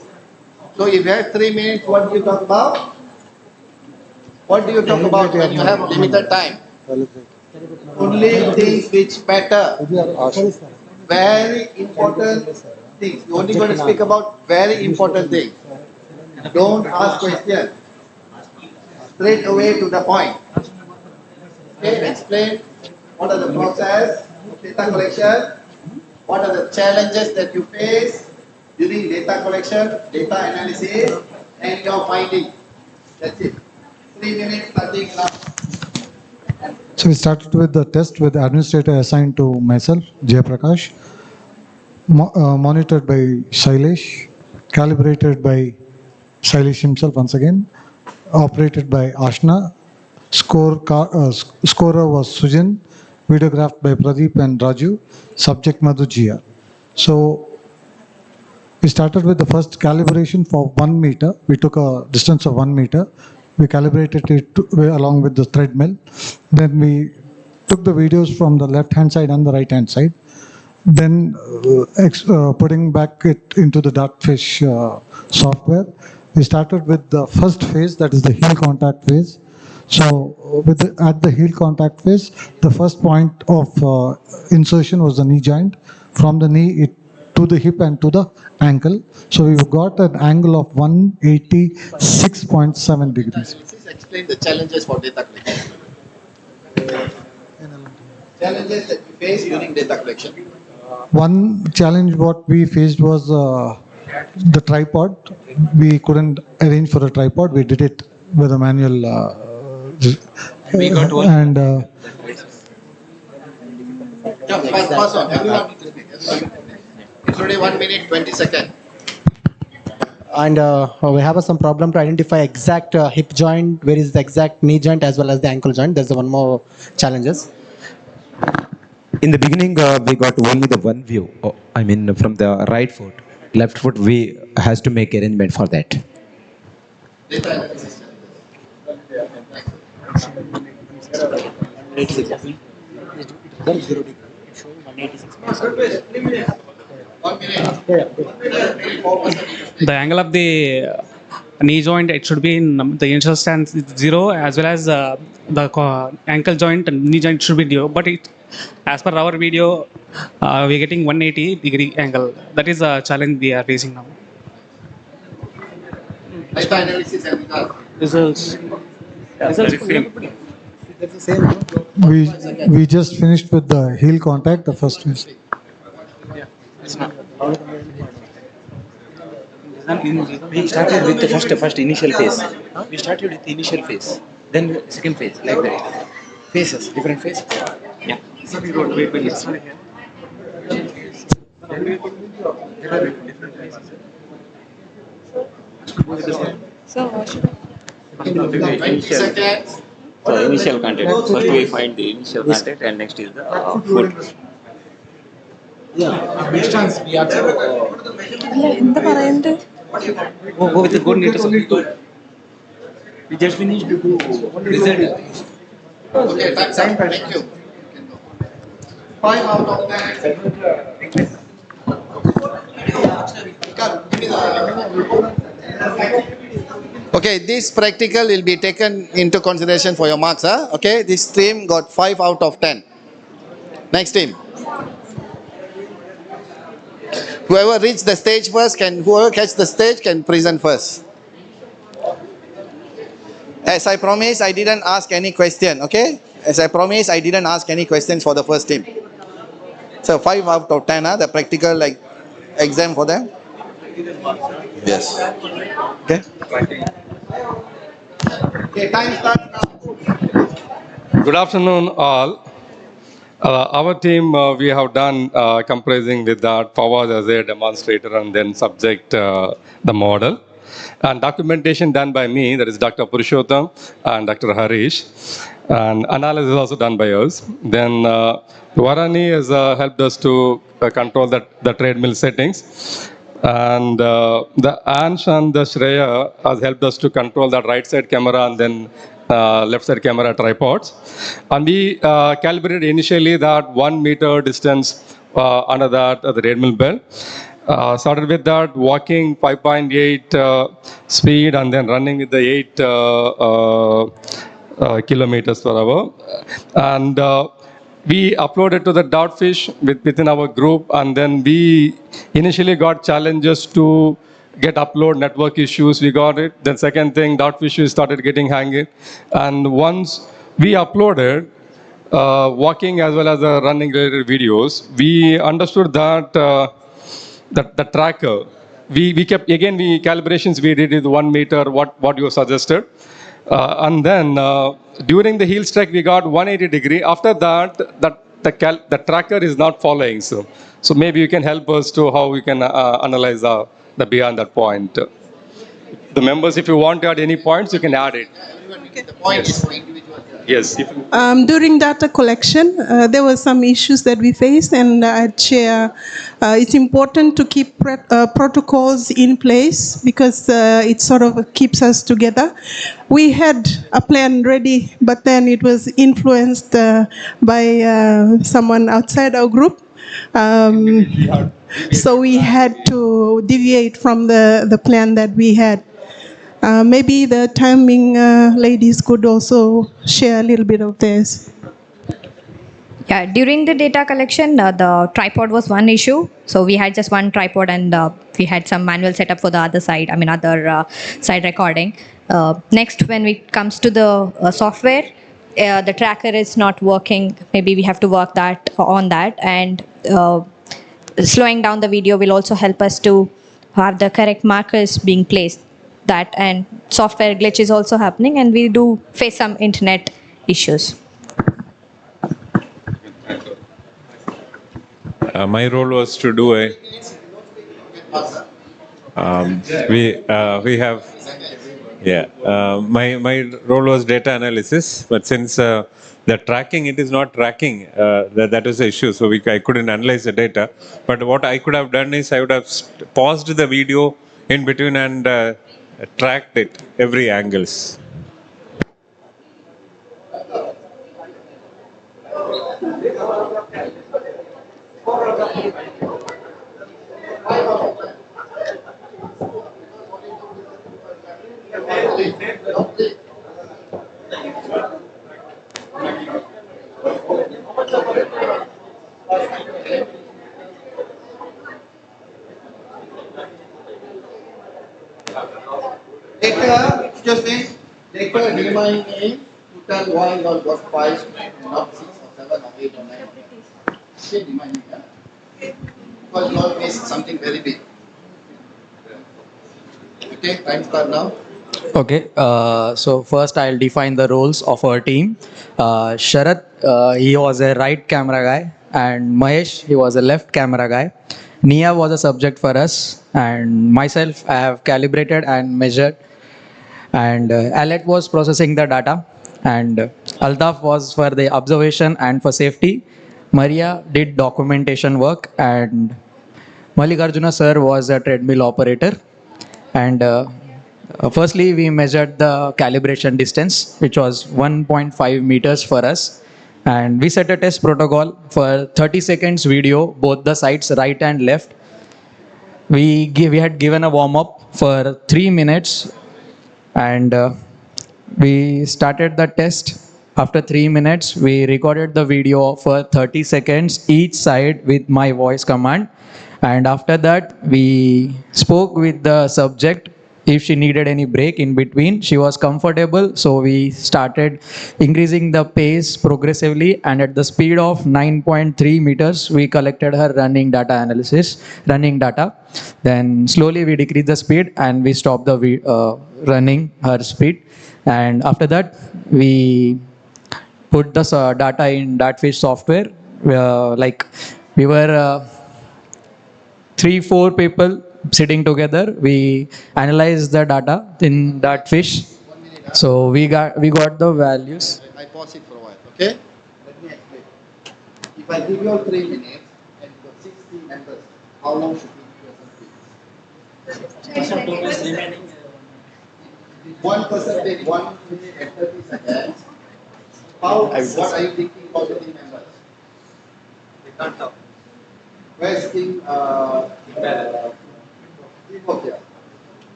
So if you have 3 minutes, what do you talk about? What do you talk about when you have limited time? Only things which matter. Very important things. You're only going to speak about very important things. Don't ask questions. Straight away to the point. Okay, explain what are the process of data collection, what are the challenges that you face during data collection, data analysis, and your finding. That's it. 3 minutes starting now. So we started with the test with the administrator assigned to myself, Jayaprakash, monitored by Shailesh, calibrated by Shailesh himself once again, operated by Ashna, scorer was Sujan, videographed by Pradeep and Raju, subject Madhu Jia. So we started with the first calibration for 1 meter. We took a distance of 1 meter. We calibrated it along with the thread mill. Then we took the videos from the left hand side and the right hand side. Then putting back it into the Dartfish software. We started with the first phase, that is the heel contact phase. So at the heel contact phase, the first point of insertion was the knee joint. From the knee to the hip and to the ankle. So we've got an angle of 186.7 degrees. Explain the challenges for data collection. Challenges that you face during data collection. One challenge what we faced was the tripod. We couldn't arrange for a tripod. We did it with a manual. We got one. And Pass on. Everyone needs to speak. It's already 1 minute 20 seconds. And we have some problem to identify exact hip joint, where is the exact knee joint as well as the ankle joint. There's one more challenges. In the beginning, we got only the one view. I mean, from the right foot, left foot, we has to make arrangement for that. Data analysis. The angle of the knee joint, it should be in the initial stance 0, as well as the ankle joint and knee joint should be 0. But it, as per our video, we're getting 180-degree angle. That is a challenge we are facing now. Data analysis and Results. we just finished with the heel contact, the first phase. We started with the first initial phase. We started with the initial phase, then second phase, like that. Phases, different phases. Yeah. Initial seconds. So initial content. First we find the initial content and next is the food. Go with the good meters. We just finished to do result. Okay, that's it. Thank you. 5 out of 10. Okay, this practical will be taken into consideration for your marks. Huh? Okay, this team got 5 out of 10. Next team. Whoever reach the stage first whoever catch the stage can present first. As I promised, I didn't ask any question, okay? As I promised, I didn't ask any questions for the first team. So 5 out of 10, the practical exam for them. Yes. Okay. Okay, time starts now. Good afternoon, all. Our team, we have done comprising with that Fawaz as a demonstrator and then subject the model. And documentation done by me, that is Dr. Purushottam and Dr. Harish. And analysis also done by us. Then Varani has helped us to control the treadmill settings. And the Ansh and the Shreya has helped us to control that right side camera and then left side camera tripods. And we calibrated initially that 1 meter distance under that the treadmill belt. Started with that walking 5.8 speed and then running with the 8 kilometers per hour. And we uploaded to the Dotfish within our group, and then we initially got challenges to get upload, network issues, we got it. Then second thing, Dotfish started getting hanging. And once we uploaded walking as well as running related videos, we understood that the tracker, we kept, again, calibrations we did with 1 meter, what you suggested. And then during the heel strike, we got 180 degree. After that, the tracker is not following. So maybe you can help us to how we can analyze the beyond that point. The members, if you want to add any points, you can add it. The point Yes. is for individual. Yes. During data collection, there were some issues that we faced, and I'd share it's important to keep protocols in place because it sort of keeps us together. We had a plan ready, but then it was influenced by someone outside our group. So we had to deviate from the plan that we had. Maybe the timing ladies could also share a little bit of this. Yeah, during the data collection, the tripod was one issue. So we had just one tripod and we had some manual setup for the other side, other side recording. Next, when it comes to the software, the tracker is not working. Maybe we have to work on that. And slowing down the video will also help us to have the correct markers being placed. That and software glitch is also happening, and we do face some internet issues. My role was to do a. We have. Yeah. My role was data analysis, but since the tracking, it is not tracking. That was the issue. So I couldn't analyze the data. But what I could have done is I would have paused the video in between and tracked it every angles. Later, excuse me, later remind me to tell why you got 5, not 6 or 7 or 8 or 9. Still remind me, because you all missed something very big. Okay, time start now. Okay, so first I'll define the roles of our team. Sharath, he was a right camera guy, and Mahesh, he was a left camera guy. Nia was a subject for us, and myself, I have calibrated and measured. And Alet was processing the data, and Altaf was for the observation and for safety. Maria did documentation work, and Mallikarjuna sir was a treadmill operator. And firstly, we measured the calibration distance, which was 1.5 meters for us. And we set a test protocol for 30 seconds video, both the sides, right and left. We had given a warm-up for 3 minutes, and we started the test. After 3 minutes, we recorded the video for 30 seconds each side with my voice command. And after that, we spoke with the subject if she needed any break in between, she was comfortable. So we started increasing the pace progressively, and at the speed of 9.3 meters, we collected her running data. Then slowly we decreased the speed and we stopped the running her speed. And after that, we put the data in Dartfish software. Like we were 3-4 people sitting together. We analyzed the data in Dartfish. So we got the values. I pause it for a while, okay? Let me explain. If I give you all 3 minutes and you got 60 members, how long should we give you some If one person take 1 minute and 30 seconds, what are you thinking about the 3 members? They can't talk. Where's Team teamwork here?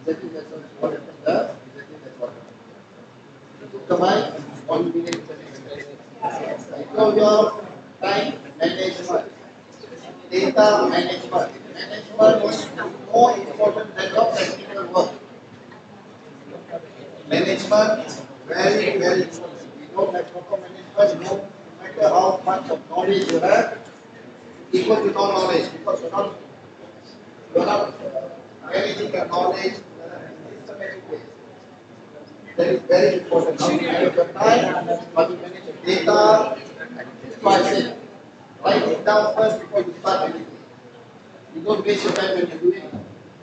Exactly that's what happened there. Exactly that's what happened. You took the mic, 1 minute, 30 seconds. So your time management, data management. Management is more important than your technical work. Management is very, very important. If you don't have proper management, no matter how much of knowledge you have, equal to no knowledge, because you're not managing your knowledge in a systematic way. That is very important. How you manage your time, how you manage your data. That's why I said, write it down first before you start anything. You don't waste your time when you're doing it.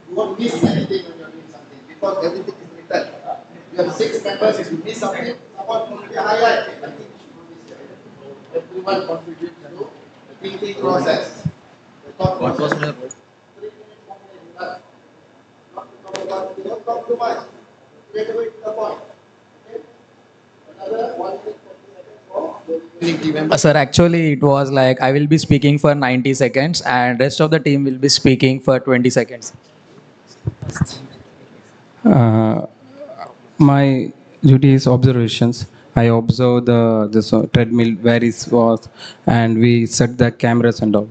You won't miss anything when you're doing something, because everything is written. You have 6 members, if you miss something, someone will be highlight. I think you should miss it. Everyone contributes to the thinking process. What was the Don't talk too much. Straight away to the point. Okay? Another 1 minute, 40 seconds. Sir, actually, it was like I will be speaking for 90 seconds and rest of the team will be speaking for 20 seconds. My duty is observations. I observe this treadmill where it was, and we set the cameras and all.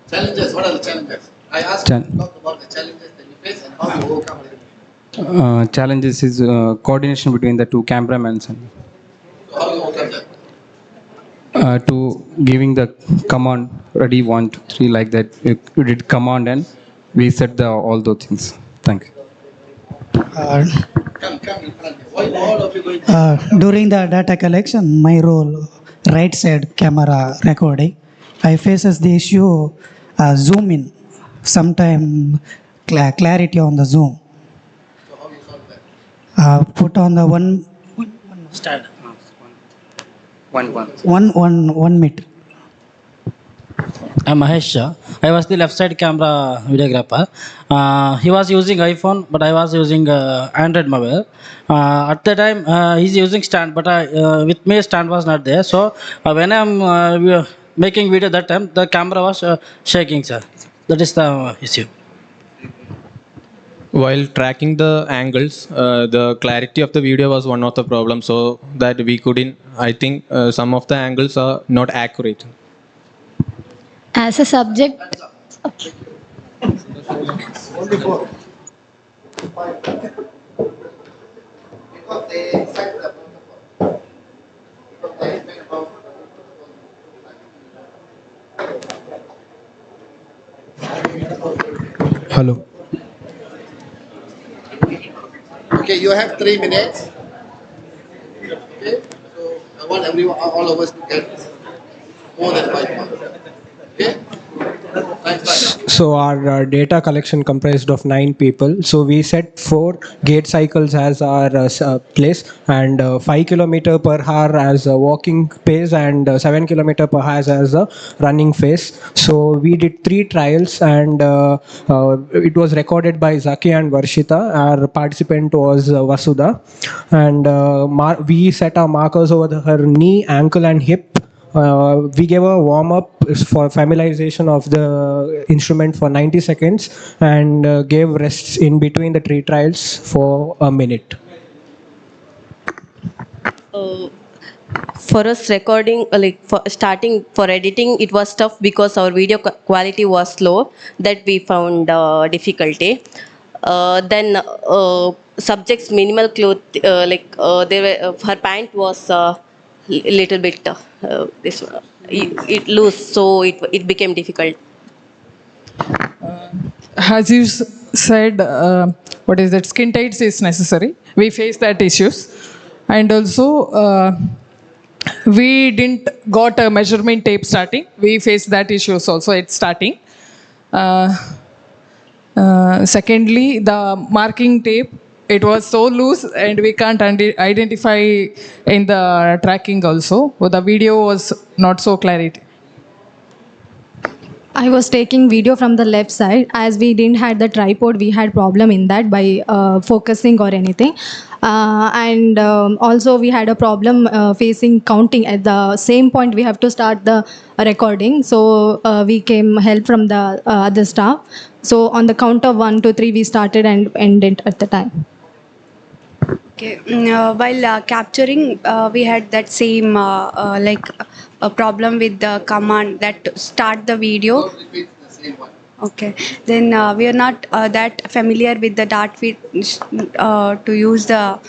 Challenges, what are the challenges? I asked you to talk about the challenges that you face and how you overcome them. Challenges is coordination between the 2 cameramen and So how you overcome that? to giving the command ready 1 2 3 like that. You did command and we set the all those things. Thank you. Come in front. Why all of you going to During the data collection, my role, right side camera recording, I faces the issue zoom in, sometime clarity on the zoom. So how you solve that? Put on the one stand? 1 meter. I'm Mahesh. I was the left side camera videographer. He was using iPhone, but I was using Android mobile. At the time, he's using stand, but with me stand was not there. So when I'm making video that time, the camera was shaking, sir. That is the issue. While tracking the angles, the clarity of the video was one of the problems, so that we couldn't, I think some of the angles are not accurate. As a subject, Only 4. Because they set the protocol. Because they explain about Hello. Okay, you have 3 minutes. Okay, so I want everyone, all of us to get more than 5 marks. Okay? So our data collection comprised of 9 people. So we set 4 gate cycles as our place, and 5 kilometer per hour as a walking pace, and 7 kilometer per hour as a running pace. So we did 3 trials, and it was recorded by Zaki and Varshita. Our participant was Vasudha, and we set our markers over her knee, ankle and hip. We gave a warm-up for familiarization of the instrument for 90 seconds, and gave rests in between the 3 trials for a minute. For us recording, for editing, it was tough because our video quality was slow, that we found difficulty. Then subject's minimal cloth, they were, her pant was little bit it loose, so it became difficult. As you said, what is that? Skin tights is necessary. We face that issues, and also we didn't got a measurement tape starting. We faced that issues also at starting. Uh, Secondly, the marking tape, it was so loose and we can't identify in the tracking also. The video was not so clarity. I was taking video from the left side. As we didn't had the tripod, we had problem in that by focusing or anything. And also we had a problem facing counting at the same point. We have to start the recording. So we came help from the other staff. So on the count of 1, 2, 3, we started and ended at the time. Okay. While capturing, we had that same like a problem with the command that start the video. Okay. Then we are not that familiar with the dart feed to use the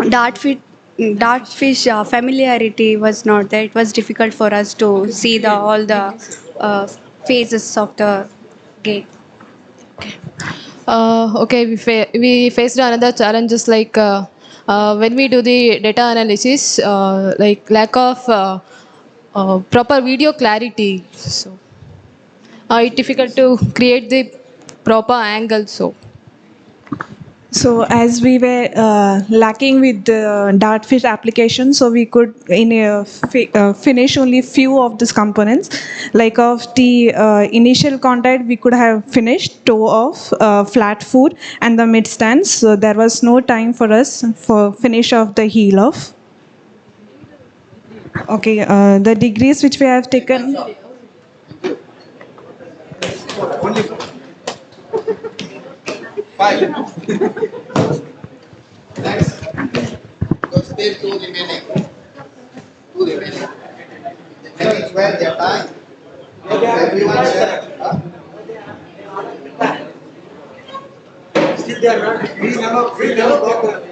dart feed. Dartfish familiarity was not there. It was difficult for us to see the all the phases of the gate. Okay, we faced another challenges like when we do the data analysis, like lack of proper video clarity. So it's difficult to create the proper angle. So as we were lacking with the Dartfish application, so we could finish only few of these components. Like of the initial contact, we could have finished toe off, flat foot, and the mid stance. So there was no time for us for finish of the heel off. Okay, the degrees which we have taken. Five. Next. Because still two remaining. Two remaining. That is where their time. Everyone share. Still they are not. We never got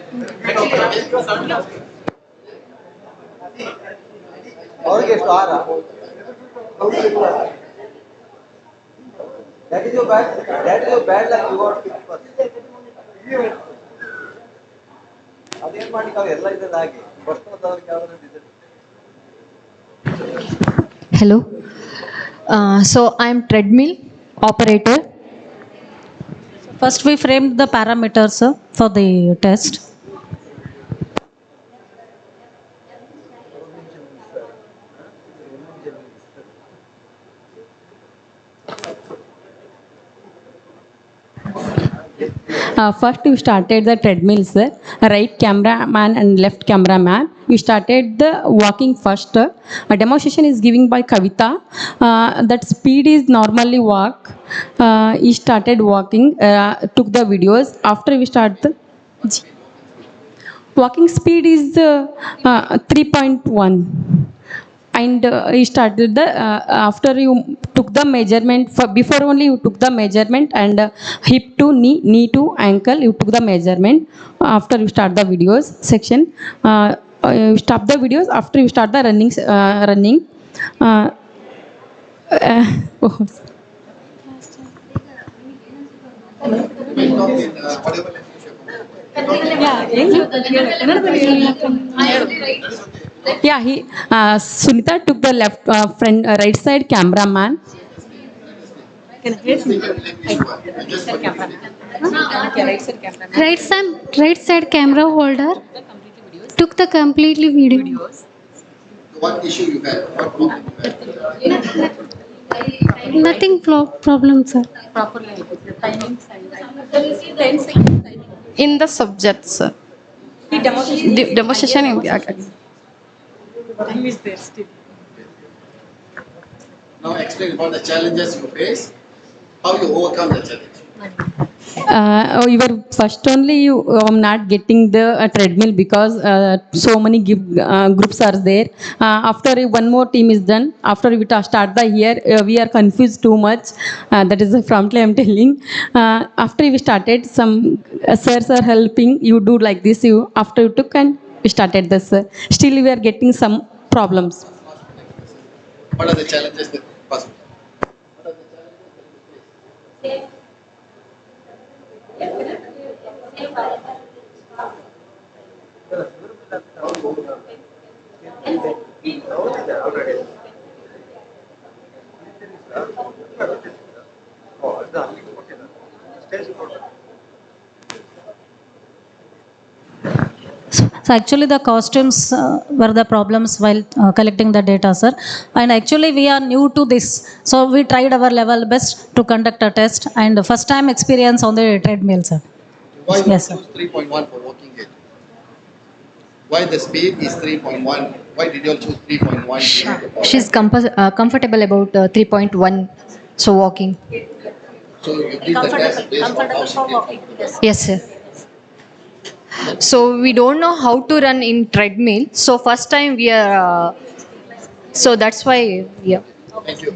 That is your bad. That is your bad luck. You got 50%. ಅದೇನ್ ಮಾಡ್ಲಿಕ್ಕೆ ಅವ್ರು ಎಲ್ಲ ಇದ್ದದ್ದು ಹಾಗೆ first ಯಾವ್ದು Hello. So I'm treadmill operator. First, we framed the parameters for the test. First, you started the treadmills, right cameraman and left cameraman. You started the walking first. A demonstration is given by Kavita. That speed is normally walk. He started walking, took the videos. After we start the walking speed is 3.1. And he started the after you took the measurement for before only you took the measurement and hip to knee to ankle you took the measurement. After you start the videos section, you stop the videos after you start the running. Yeah, he Sunita took the left front right side cameraman. Right side camera holder took the completely video. What issue you had? What problem you had? Nothing problem, sir. In the subject, sir. Demonstration in the Time is there still. Now explain about the challenges you face, how you overcome the challenge. You were first only you not getting the treadmill because so many groups are there. After one more team is done, after we start the year, we are confused too much. That is the promptly I'm telling. After we started, some sirs are helping you do like this. You after you took and we started this. Still we are getting some problems. What are the challenges that pass? So actually the costumes were the problems while collecting the data, sir. And actually we are new to this. So we tried our level best to conduct a test and first time experience on the treadmill, sir. Why you Yes, sir. choose 3.1 for walking gait? Why the speed is 3.1? Why did you all choose 3.1? She's comfortable about 3.1, so walking. So you did the test based on how she walking. Yes, sir. So we don't know how to run in treadmill. So first time we are. So that's why, yeah. Thank you.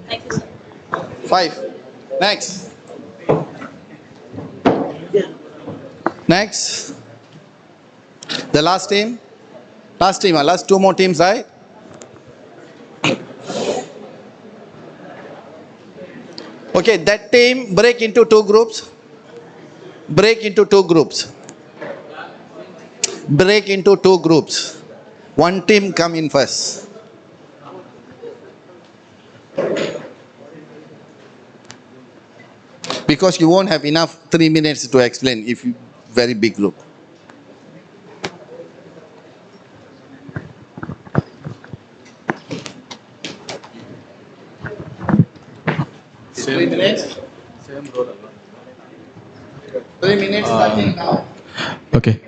5. Next. Next. The last team. Last team. Last 2 more teams, right? Okay, that team break into 2 groups. Break into 2 groups. Break into 2 groups. One team come in first. Because you won't have enough 3 minutes to explain if you very big group. Same 3 minutes. Same role. 3 minutes starting now. Okay.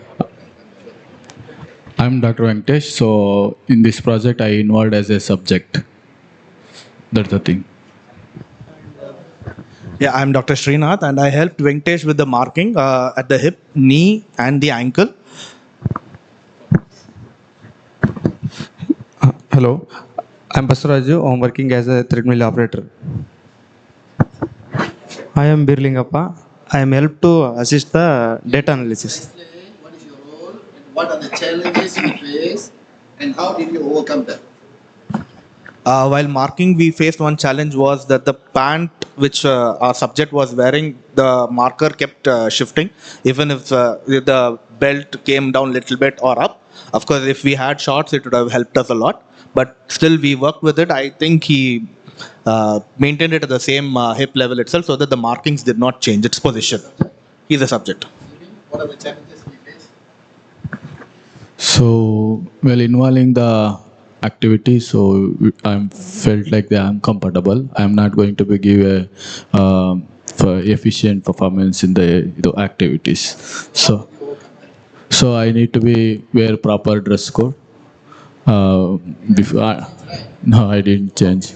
I'm Dr. Venkatesh. So in this project, I involved as a subject. That's the thing. Yeah, I'm Dr. Srinath and I helped Venkatesh with the marking at the hip, knee and the ankle. Hello, I'm Basaraju. I'm working as a treadmill operator. I am Birlingappa. I am helped to assist the data analysis. What is your role? And what are the challenges you face? And how did you overcome them? While marking, we faced one challenge was that the pant which our subject was wearing, the marker kept shifting, even if the belt came down a little bit or up. Of course, if we had shorts, it would have helped us a lot. But still, we worked with it. I think he maintained it at the same hip level itself so that the markings did not change its position. He's the subject. What are the challenges you face? So, well, involving the activity, so I felt like that I'm comfortable. I'm not going to be give a for efficient performance in the activities. So I need to be wear proper dress code. No, I didn't change.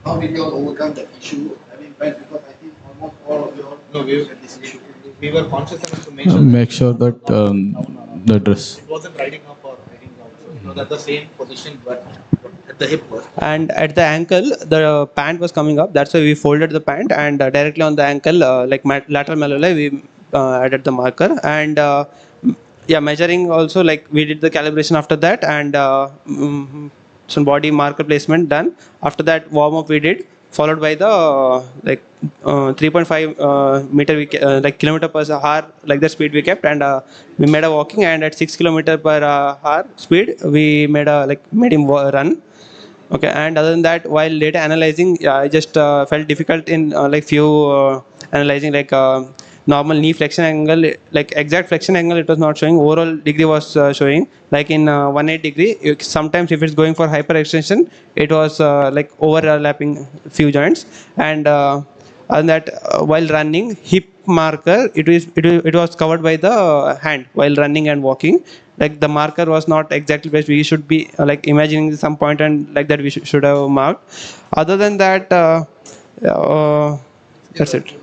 How did you all overcome that issue? I mean, because I think almost all of you all had this issue. We were conscious enough to Make sure that the dress. it wasn't riding up or riding down. So it was at the same position, but at the hip was. And at the ankle the pant was coming up, that's why we folded the pant, and directly on the ankle like lateral malleoli we added the marker, and yeah, measuring also, like we did the calibration after that, and some body marker placement done. After that warm up we did, followed by the 3.5 meter like kilometer per hour, like the speed we kept, and we made a walking, and at 6 kilometer per hour speed we made him run. Okay, and other than that, while data analyzing, I just felt difficult in analyzing normal knee flexion angle, like exact flexion angle it was not showing, overall degree was showing, like in 180 degree. Sometimes if it's going for hyper extension, it was like overlapping few joints, and other than that, while running, hip marker, it was covered by the hand while running and walking. Like the marker was not exactly where we should be imagining some point, and like that we should have marked. Other than that, that's it.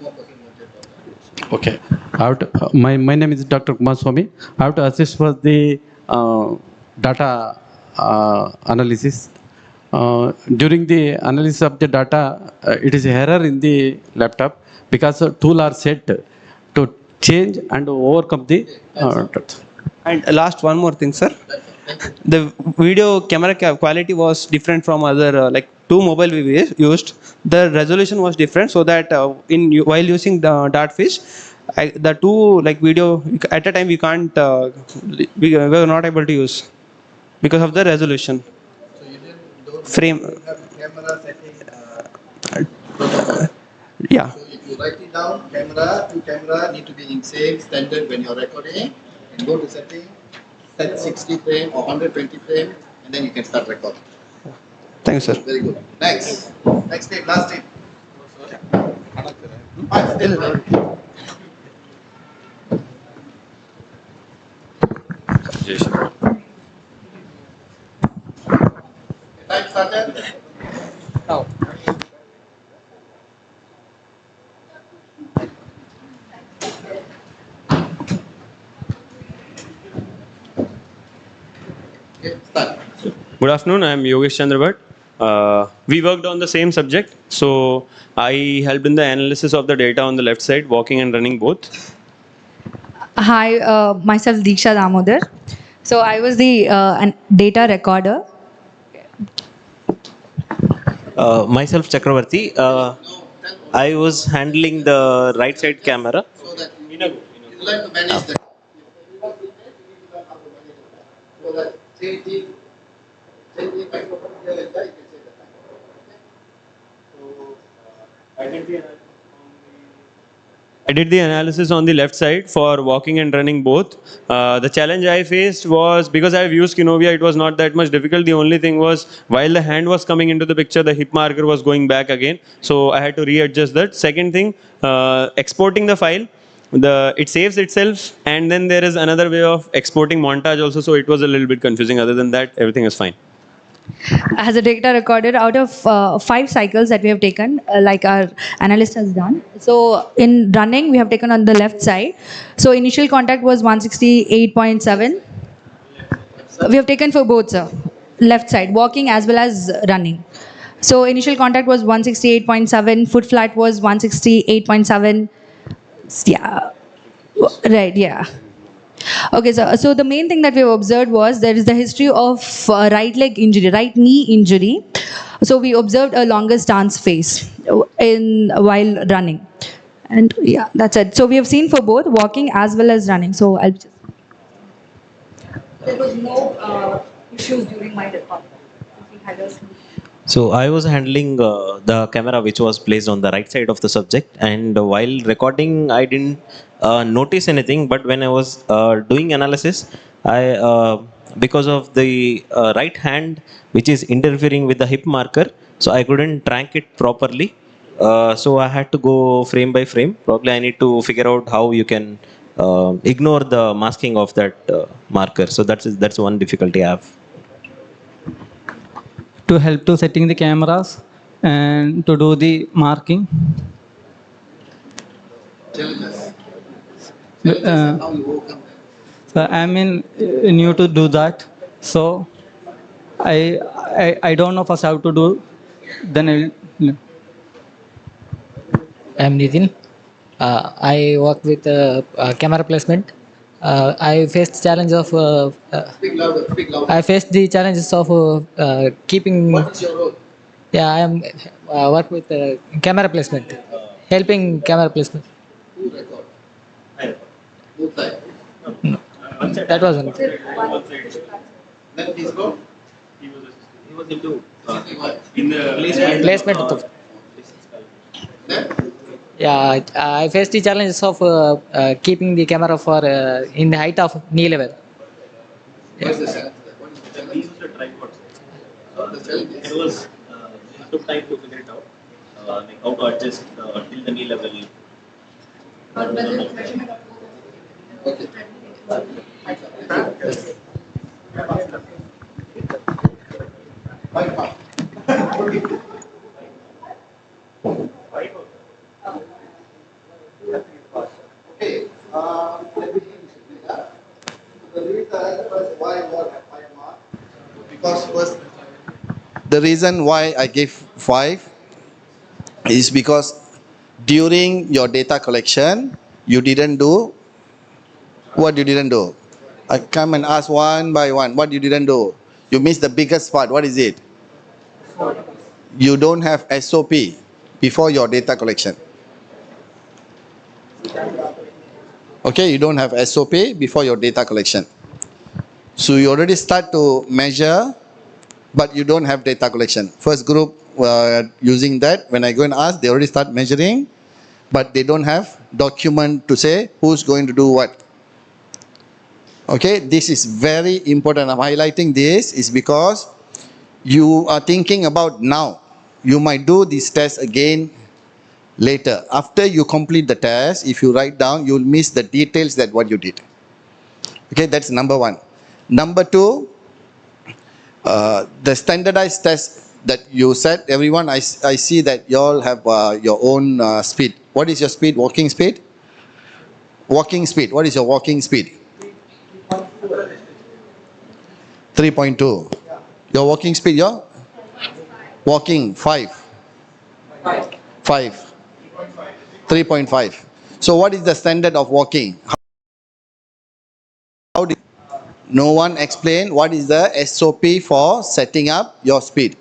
Okay. I have to, my name is Dr. Kumaswamy. I have to assist for the data analysis. During the analysis of the data, it is error in the laptop because tool are set to change and overcome the And last one more thing, sir. The video camera quality was different from other like two mobile we used. The resolution was different, so that while using the Dartfish, the two like video at a time we can't we were not able to use because of the resolution. Frame. Yeah. So if you write it down, camera to camera need to be in same standard when you're recording. And go to setting, set 60 frame or 120 frame, and then you can start recording. Thanks, sir. Very good. Next. Next step, last step. Still. Time started. Now. Good afternoon, I am Yogesh Chandrabhat. We worked on the same subject, so I helped in the analysis of the data on the left side, walking and running both. Hi, myself Diksha Damodar. So I was the data recorder. Myself Chakravarti. I was handling the right side camera. You learn to manage that. So that change the microphone here and there, you can say that. So I did the analysis on the left side for walking and running both. The challenge I faced was because I have used Kinovia, it was not that much difficult. The only thing was while the hand was coming into the picture, the hip marker was going back again. So I had to readjust that. Second thing, exporting the file. It saves itself, and then there is another way of exporting montage also. So it was a little bit confusing. Other than that, everything is fine. As a data recorder, out of 5 cycles that we have taken, like our analyst has done. So in running, we have taken on the left side. So initial contact was 168.7. We have taken for both, sir. Left side, walking as well as running. So initial contact was 168.7. Foot flat was 168.7. Yeah. Right, yeah. Okay, so the main thing that we have observed was there is the history of right leg injury, right knee injury. So we observed a longer stance phase while running. And yeah, that's it. So we have seen for both walking as well as running. So I'll just... There was no issues during my department. So I was handling the camera which was placed on the right side of the subject, and while recording I didn't notice anything, but when I was doing analysis, I because of the right hand which is interfering with the hip marker, so I couldn't track it properly. So I had to go frame by frame. Probably I need to figure out how you can ignore the masking of that marker. So that's one difficulty I have. To help to setting the cameras and to do the marking. So I'm new to do that. So I don't know first how to do. Then I'm Nitin. I work with camera placement. I faced challenge of I faced the challenges of keeping. What's your role? Yeah, I am work with camera placement, helping camera placement. Who record? Both side. No. That wasn't. Then please go. He was into In the Placement of the. Yeah, I faced the challenges of keeping the camera for in the height of knee level. What's the challenge? We used a tripod. It was it took time to figure it out, like how to adjust till the knee level. Because first, the reason why I gave 5 is because during your data collection, you didn't do what you didn't do. I come and ask one by one, what you didn't do. You missed the biggest part. What is it? You don't have SOP before your data collection. Okay, you don't have SOP before your data collection. So you already start to measure, but you don't have data collection. First group using that, when I go and ask, they already start measuring, but they don't have document to say who's going to do what. Okay, this is very important. I'm highlighting this is because you are thinking about now. You might do this test again later. After you complete the test, if you write down, you'll miss the details that what you did. Okay, that's number 1. Number 2, the standardized test that you said, everyone, I see that you all have your own speed. What is your speed? Walking speed? Walking speed. What is your walking speed? 3.2. Your walking speed, your? Walking, 5. 3.5. So what is the standard of walking? How do no one explain what is the SOP for setting up your speed?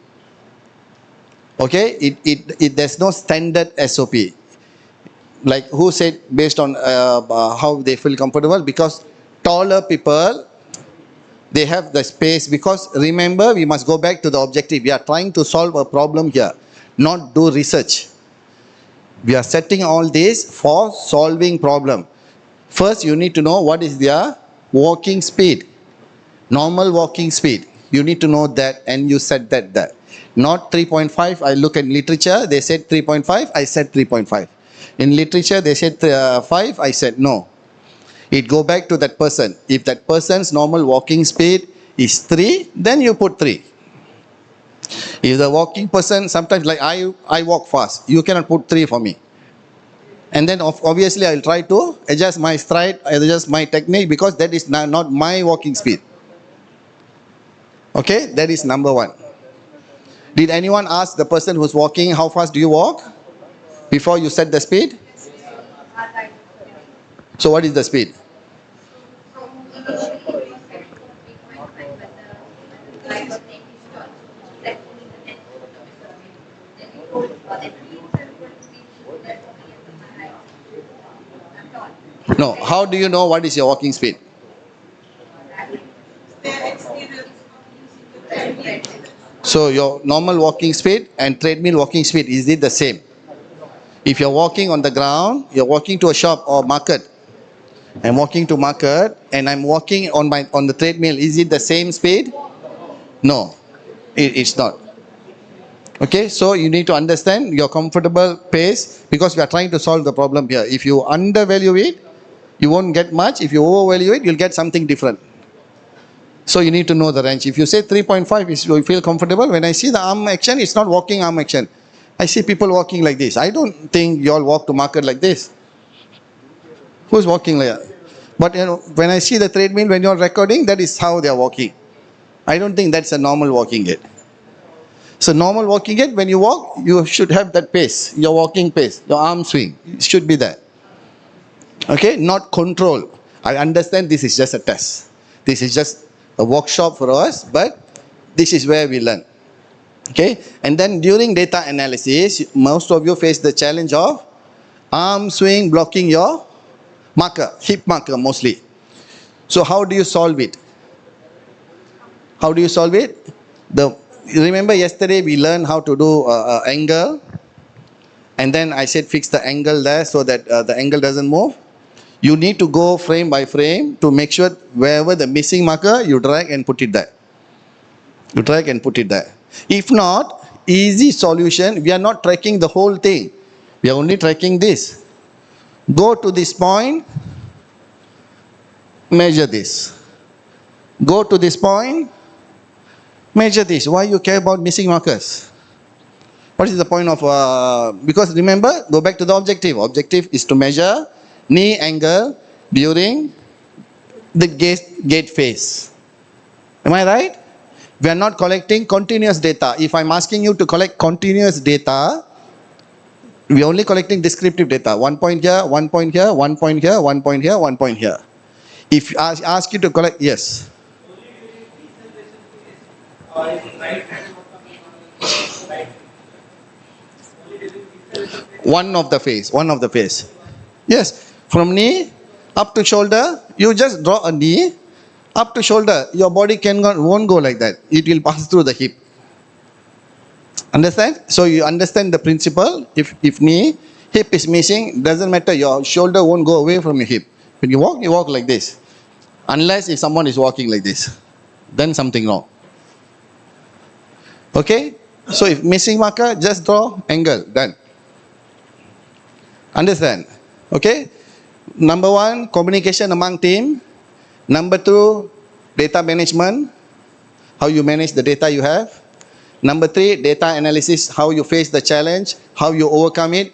Okay, there's no standard SOP. Like who said based on how they feel comfortable? Because taller people, they have the space. Because remember, we must go back to the objective. We are trying to solve a problem here, not do research. We are setting all this for solving problem. First, you need to know what is their walking speed. Normal walking speed. You need to know that, and you set that there. Not 3.5. I look at literature, they said 3.5, I said 3.5. In literature, they said 5, I said no. It go back to that person. If that person's normal walking speed is 3, then you put 3. If the walking person, sometimes like I walk fast, you cannot put 3 for me. And then obviously I'll try to adjust my stride, adjust my technique, because that is not my walking speed. Okay, that is number 1. Did anyone ask the person who's walking, how fast do you walk? Before you set the speed? So what is the speed? No, how do you know what is your walking speed? So your normal walking speed and treadmill walking speed, is it the same? If you're walking on the ground, you're walking to a shop or market. I'm walking to market and I'm walking on the treadmill. Is it the same speed? No, it's not. Okay, so you need to understand your comfortable pace, because we are trying to solve the problem here. If you undervalue it, you won't get much. If you overvalue it, you'll get something different. So you need to know the range. If you say 3.5, you feel comfortable. When I see the arm action, it's not walking arm action. I see people walking like this. I don't think you all walk to market like this. Who's walking like that? But you know, when I see the treadmill, when you're recording, that is how they are walking. I don't think that's a normal walking gait. So normal walking gait, when you walk, you should have that pace, your walking pace, your arm swing. It should be there. Okay, not control. I understand this is just a test. This is just a workshop for us, but this is where we learn. Okay, and then during data analysis, most of you face the challenge of arm swing blocking your marker, hip marker mostly. So how do you solve it? How do you solve it? Remember yesterday we learned how to do angle, and then I said fix the angle there so that the angle doesn't move. You need to go frame by frame to make sure wherever the missing marker, you drag and put it there. You drag and put it there. If not, easy solution, we are not tracking the whole thing. We are only tracking this. Go to this point, measure this. Go to this point, measure this. Why you care about missing markers? What is the point of, because remember, go back to the objective. Objective is to measure knee angle during the gate phase. Am I right? We are not collecting continuous data. If I'm asking you to collect continuous data, we are only collecting descriptive data. 1 point here, 1 point here, 1 point here, 1 point here, 1 point here. If I ask you to collect, yes. One of the face. Yes, from knee up to shoulder, you just draw a knee up to shoulder. Your body won't go like that. It will pass through the hip. Understand? So you understand the principle. If knee, hip is missing, doesn't matter. Your shoulder won't go away from your hip. When you walk like this. Unless if someone is walking like this, then something wrong. Okay? So if missing marker, just draw angle. Done. Understand? Okay? Number 1, communication among team. Number 2, data management. How you manage the data you have. Number 3, data analysis. How you face the challenge. How you overcome it.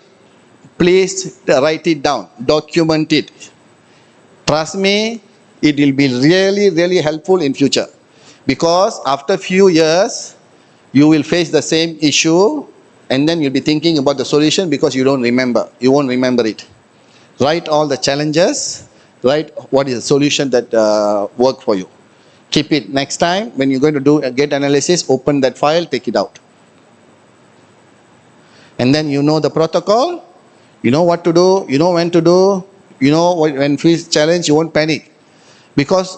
Please write it down. Document it. Trust me, it will be really, really helpful in future. Because after few years, you will face the same issue and then you'll be thinking about the solution because you don't remember. You won't remember it. Write all the challenges. Write what is the solution that worked for you. Keep it next time. When you're going to do a gate analysis, open that file, take it out. And then you know the protocol. You know what to do. You know when to do. You know when face challenge, you won't panic. Because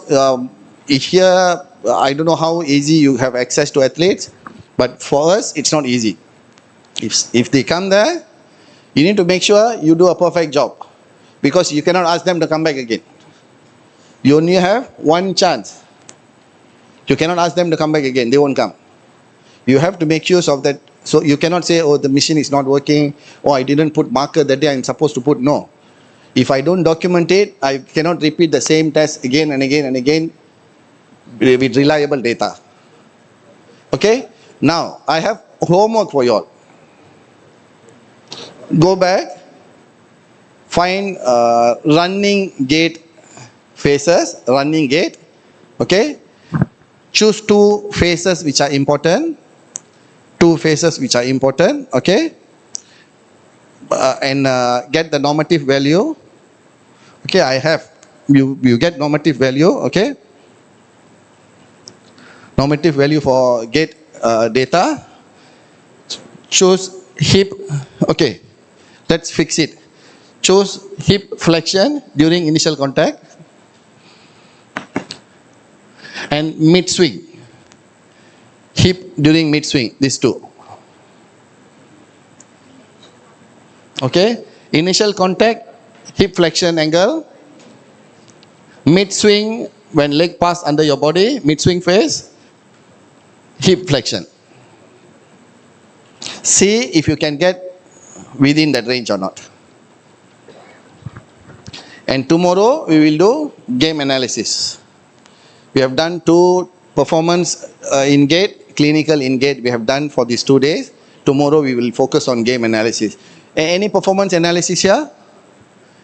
here, I don't know how easy you have access to athletes. But for us, it's not easy. If they come there, you need to make sure you do a perfect job. Because you cannot ask them to come back again. You only have one chance. You cannot ask them to come back again. They won't come. You have to make use of that. So you cannot say, oh, the machine is not working. Oh, I didn't put marker that day I'm supposed to put. No. If I don't document it, I cannot repeat the same test again and again and again with reliable data. Okay? Now, I have homework for you all. Go back, find running gate phases, running gate, okay? Choose 2 phases which are important, 2 phases which are important, okay? And get the normative value. Okay, I have, you get normative value, okay? Normative value for gate data. Choose hip, okay, let's fix it. Choose hip flexion during initial contact and mid swing. Hip during mid swing, these 2. Okay, initial contact, hip flexion angle. Mid swing, when leg pass under your body, mid swing phase, hip flexion. See if you can get within that range or not. And tomorrow we will do game analysis. We have done 2 performance in gate, clinical in gate we have done for these 2 days. Tomorrow we will focus on game analysis. Any performance analysis here?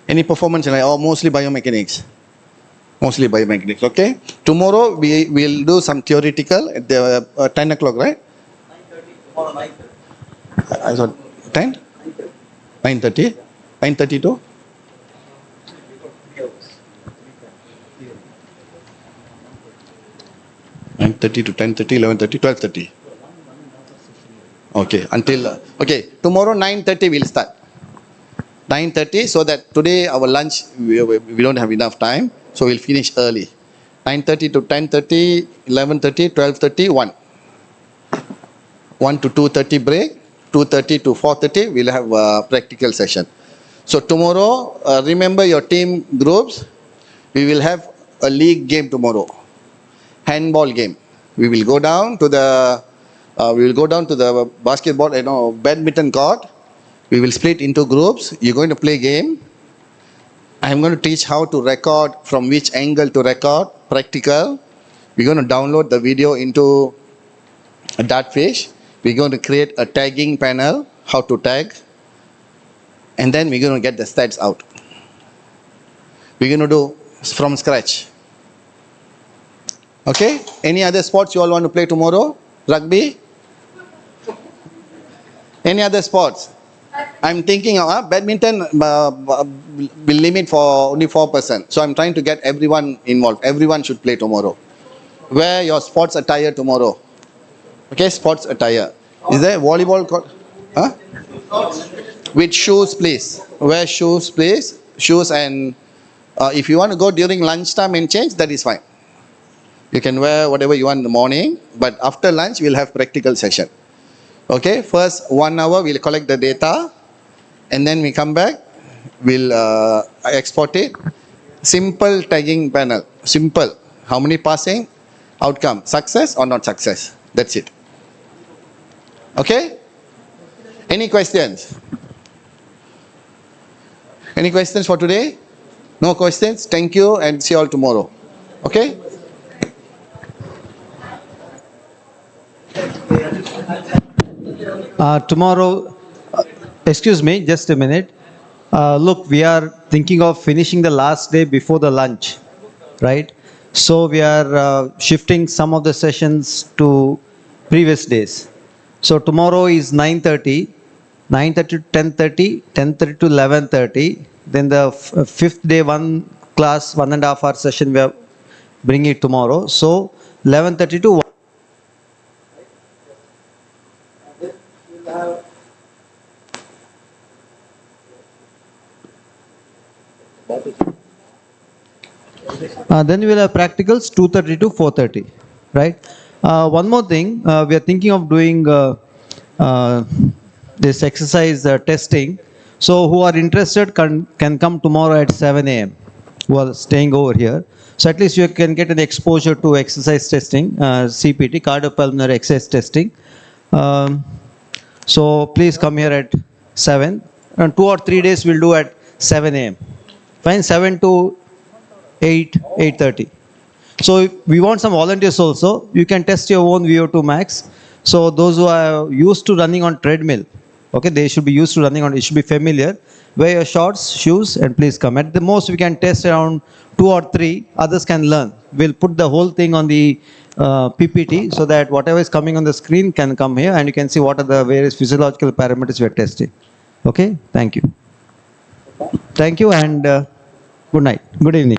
Any performance analysis or mostly biomechanics? Mostly biomechanics, okay? Tomorrow we will do some theoretical at the 10 o'clock, right? 9:30. I thought 10? 9:30? 9:30 to? to 10:30, 11:30, 12:30. Okay, until okay. Tomorrow 9:30 we'll start. 9:30, so that today our lunch we don't have enough time, so we'll finish early. 9:30 to 10:30, 11:30, 12:30, 1. 1 to 2:30 break. 2:30 to 4:30 we'll have a practical session. So tomorrow, remember your team groups. We will have a league game tomorrow. Handball game. We will go down to the basketball, badminton court. We will split into groups. You're going to play game. I'm going to teach how to record, from which angle to record, practical. We're going to download the video into a Dartfish. We're going to create a tagging panel, how to tag. And then we're going to get the stats out. We're going to do from scratch. Okay? Any other sports you all want to play tomorrow? Rugby? Any other sports? I'm thinking badminton will limit for only 4%. So I'm trying to get everyone involved. Everyone should play tomorrow. Wear your sports attire tomorrow. Okay, sports attire. Is there volleyball court? Huh? With shoes, please. Wear shoes, please. Shoes, and if you want to go during lunchtime and change, that is fine. You can wear whatever you want in the morning, but after lunch, we'll have practical session. Okay, first 1 hour, we'll collect the data, and then we come back, we'll export it. Simple tagging panel. Simple. How many passing? Outcome. Success or not success? That's it. Okay? Any questions? Any questions for today? No questions? Thank you and see you all tomorrow. Okay? Tomorrow, excuse me, just a minute. Look, we are thinking of finishing the last day before the lunch, right? So we are shifting some of the sessions to previous days. So tomorrow is 9:30, 9:30 to 10:30, 10:30 to 11:30. Then the fifth day, one class, 1.5 hour session we are bringing it tomorrow. So 11:30 to 1. Then we will have practicals 2:30 to 4:30, right? One more thing, we are thinking of doing this exercise testing. So who are interested can come tomorrow at 7 a.m. who are staying over here. So at least you can get an exposure to exercise testing, CPT, cardiopulmonary exercise testing. So please come here at 7. And 2 or 3 days we'll do at 7 a.m. Fine, 7 to 8, 8:30. So we want some volunteers also. You can test your own VO2 max. So those who are used to running on treadmill, okay, they should be used to running on, it should be familiar. Wear your shorts, shoes, and please come. At the most we can test around 2 or 3, others can learn. We'll put the whole thing on the PPT so that whatever is coming on the screen can come here and you can see what are the various physiological parameters we are testing. Okay, thank you. Thank you and good night. Good evening.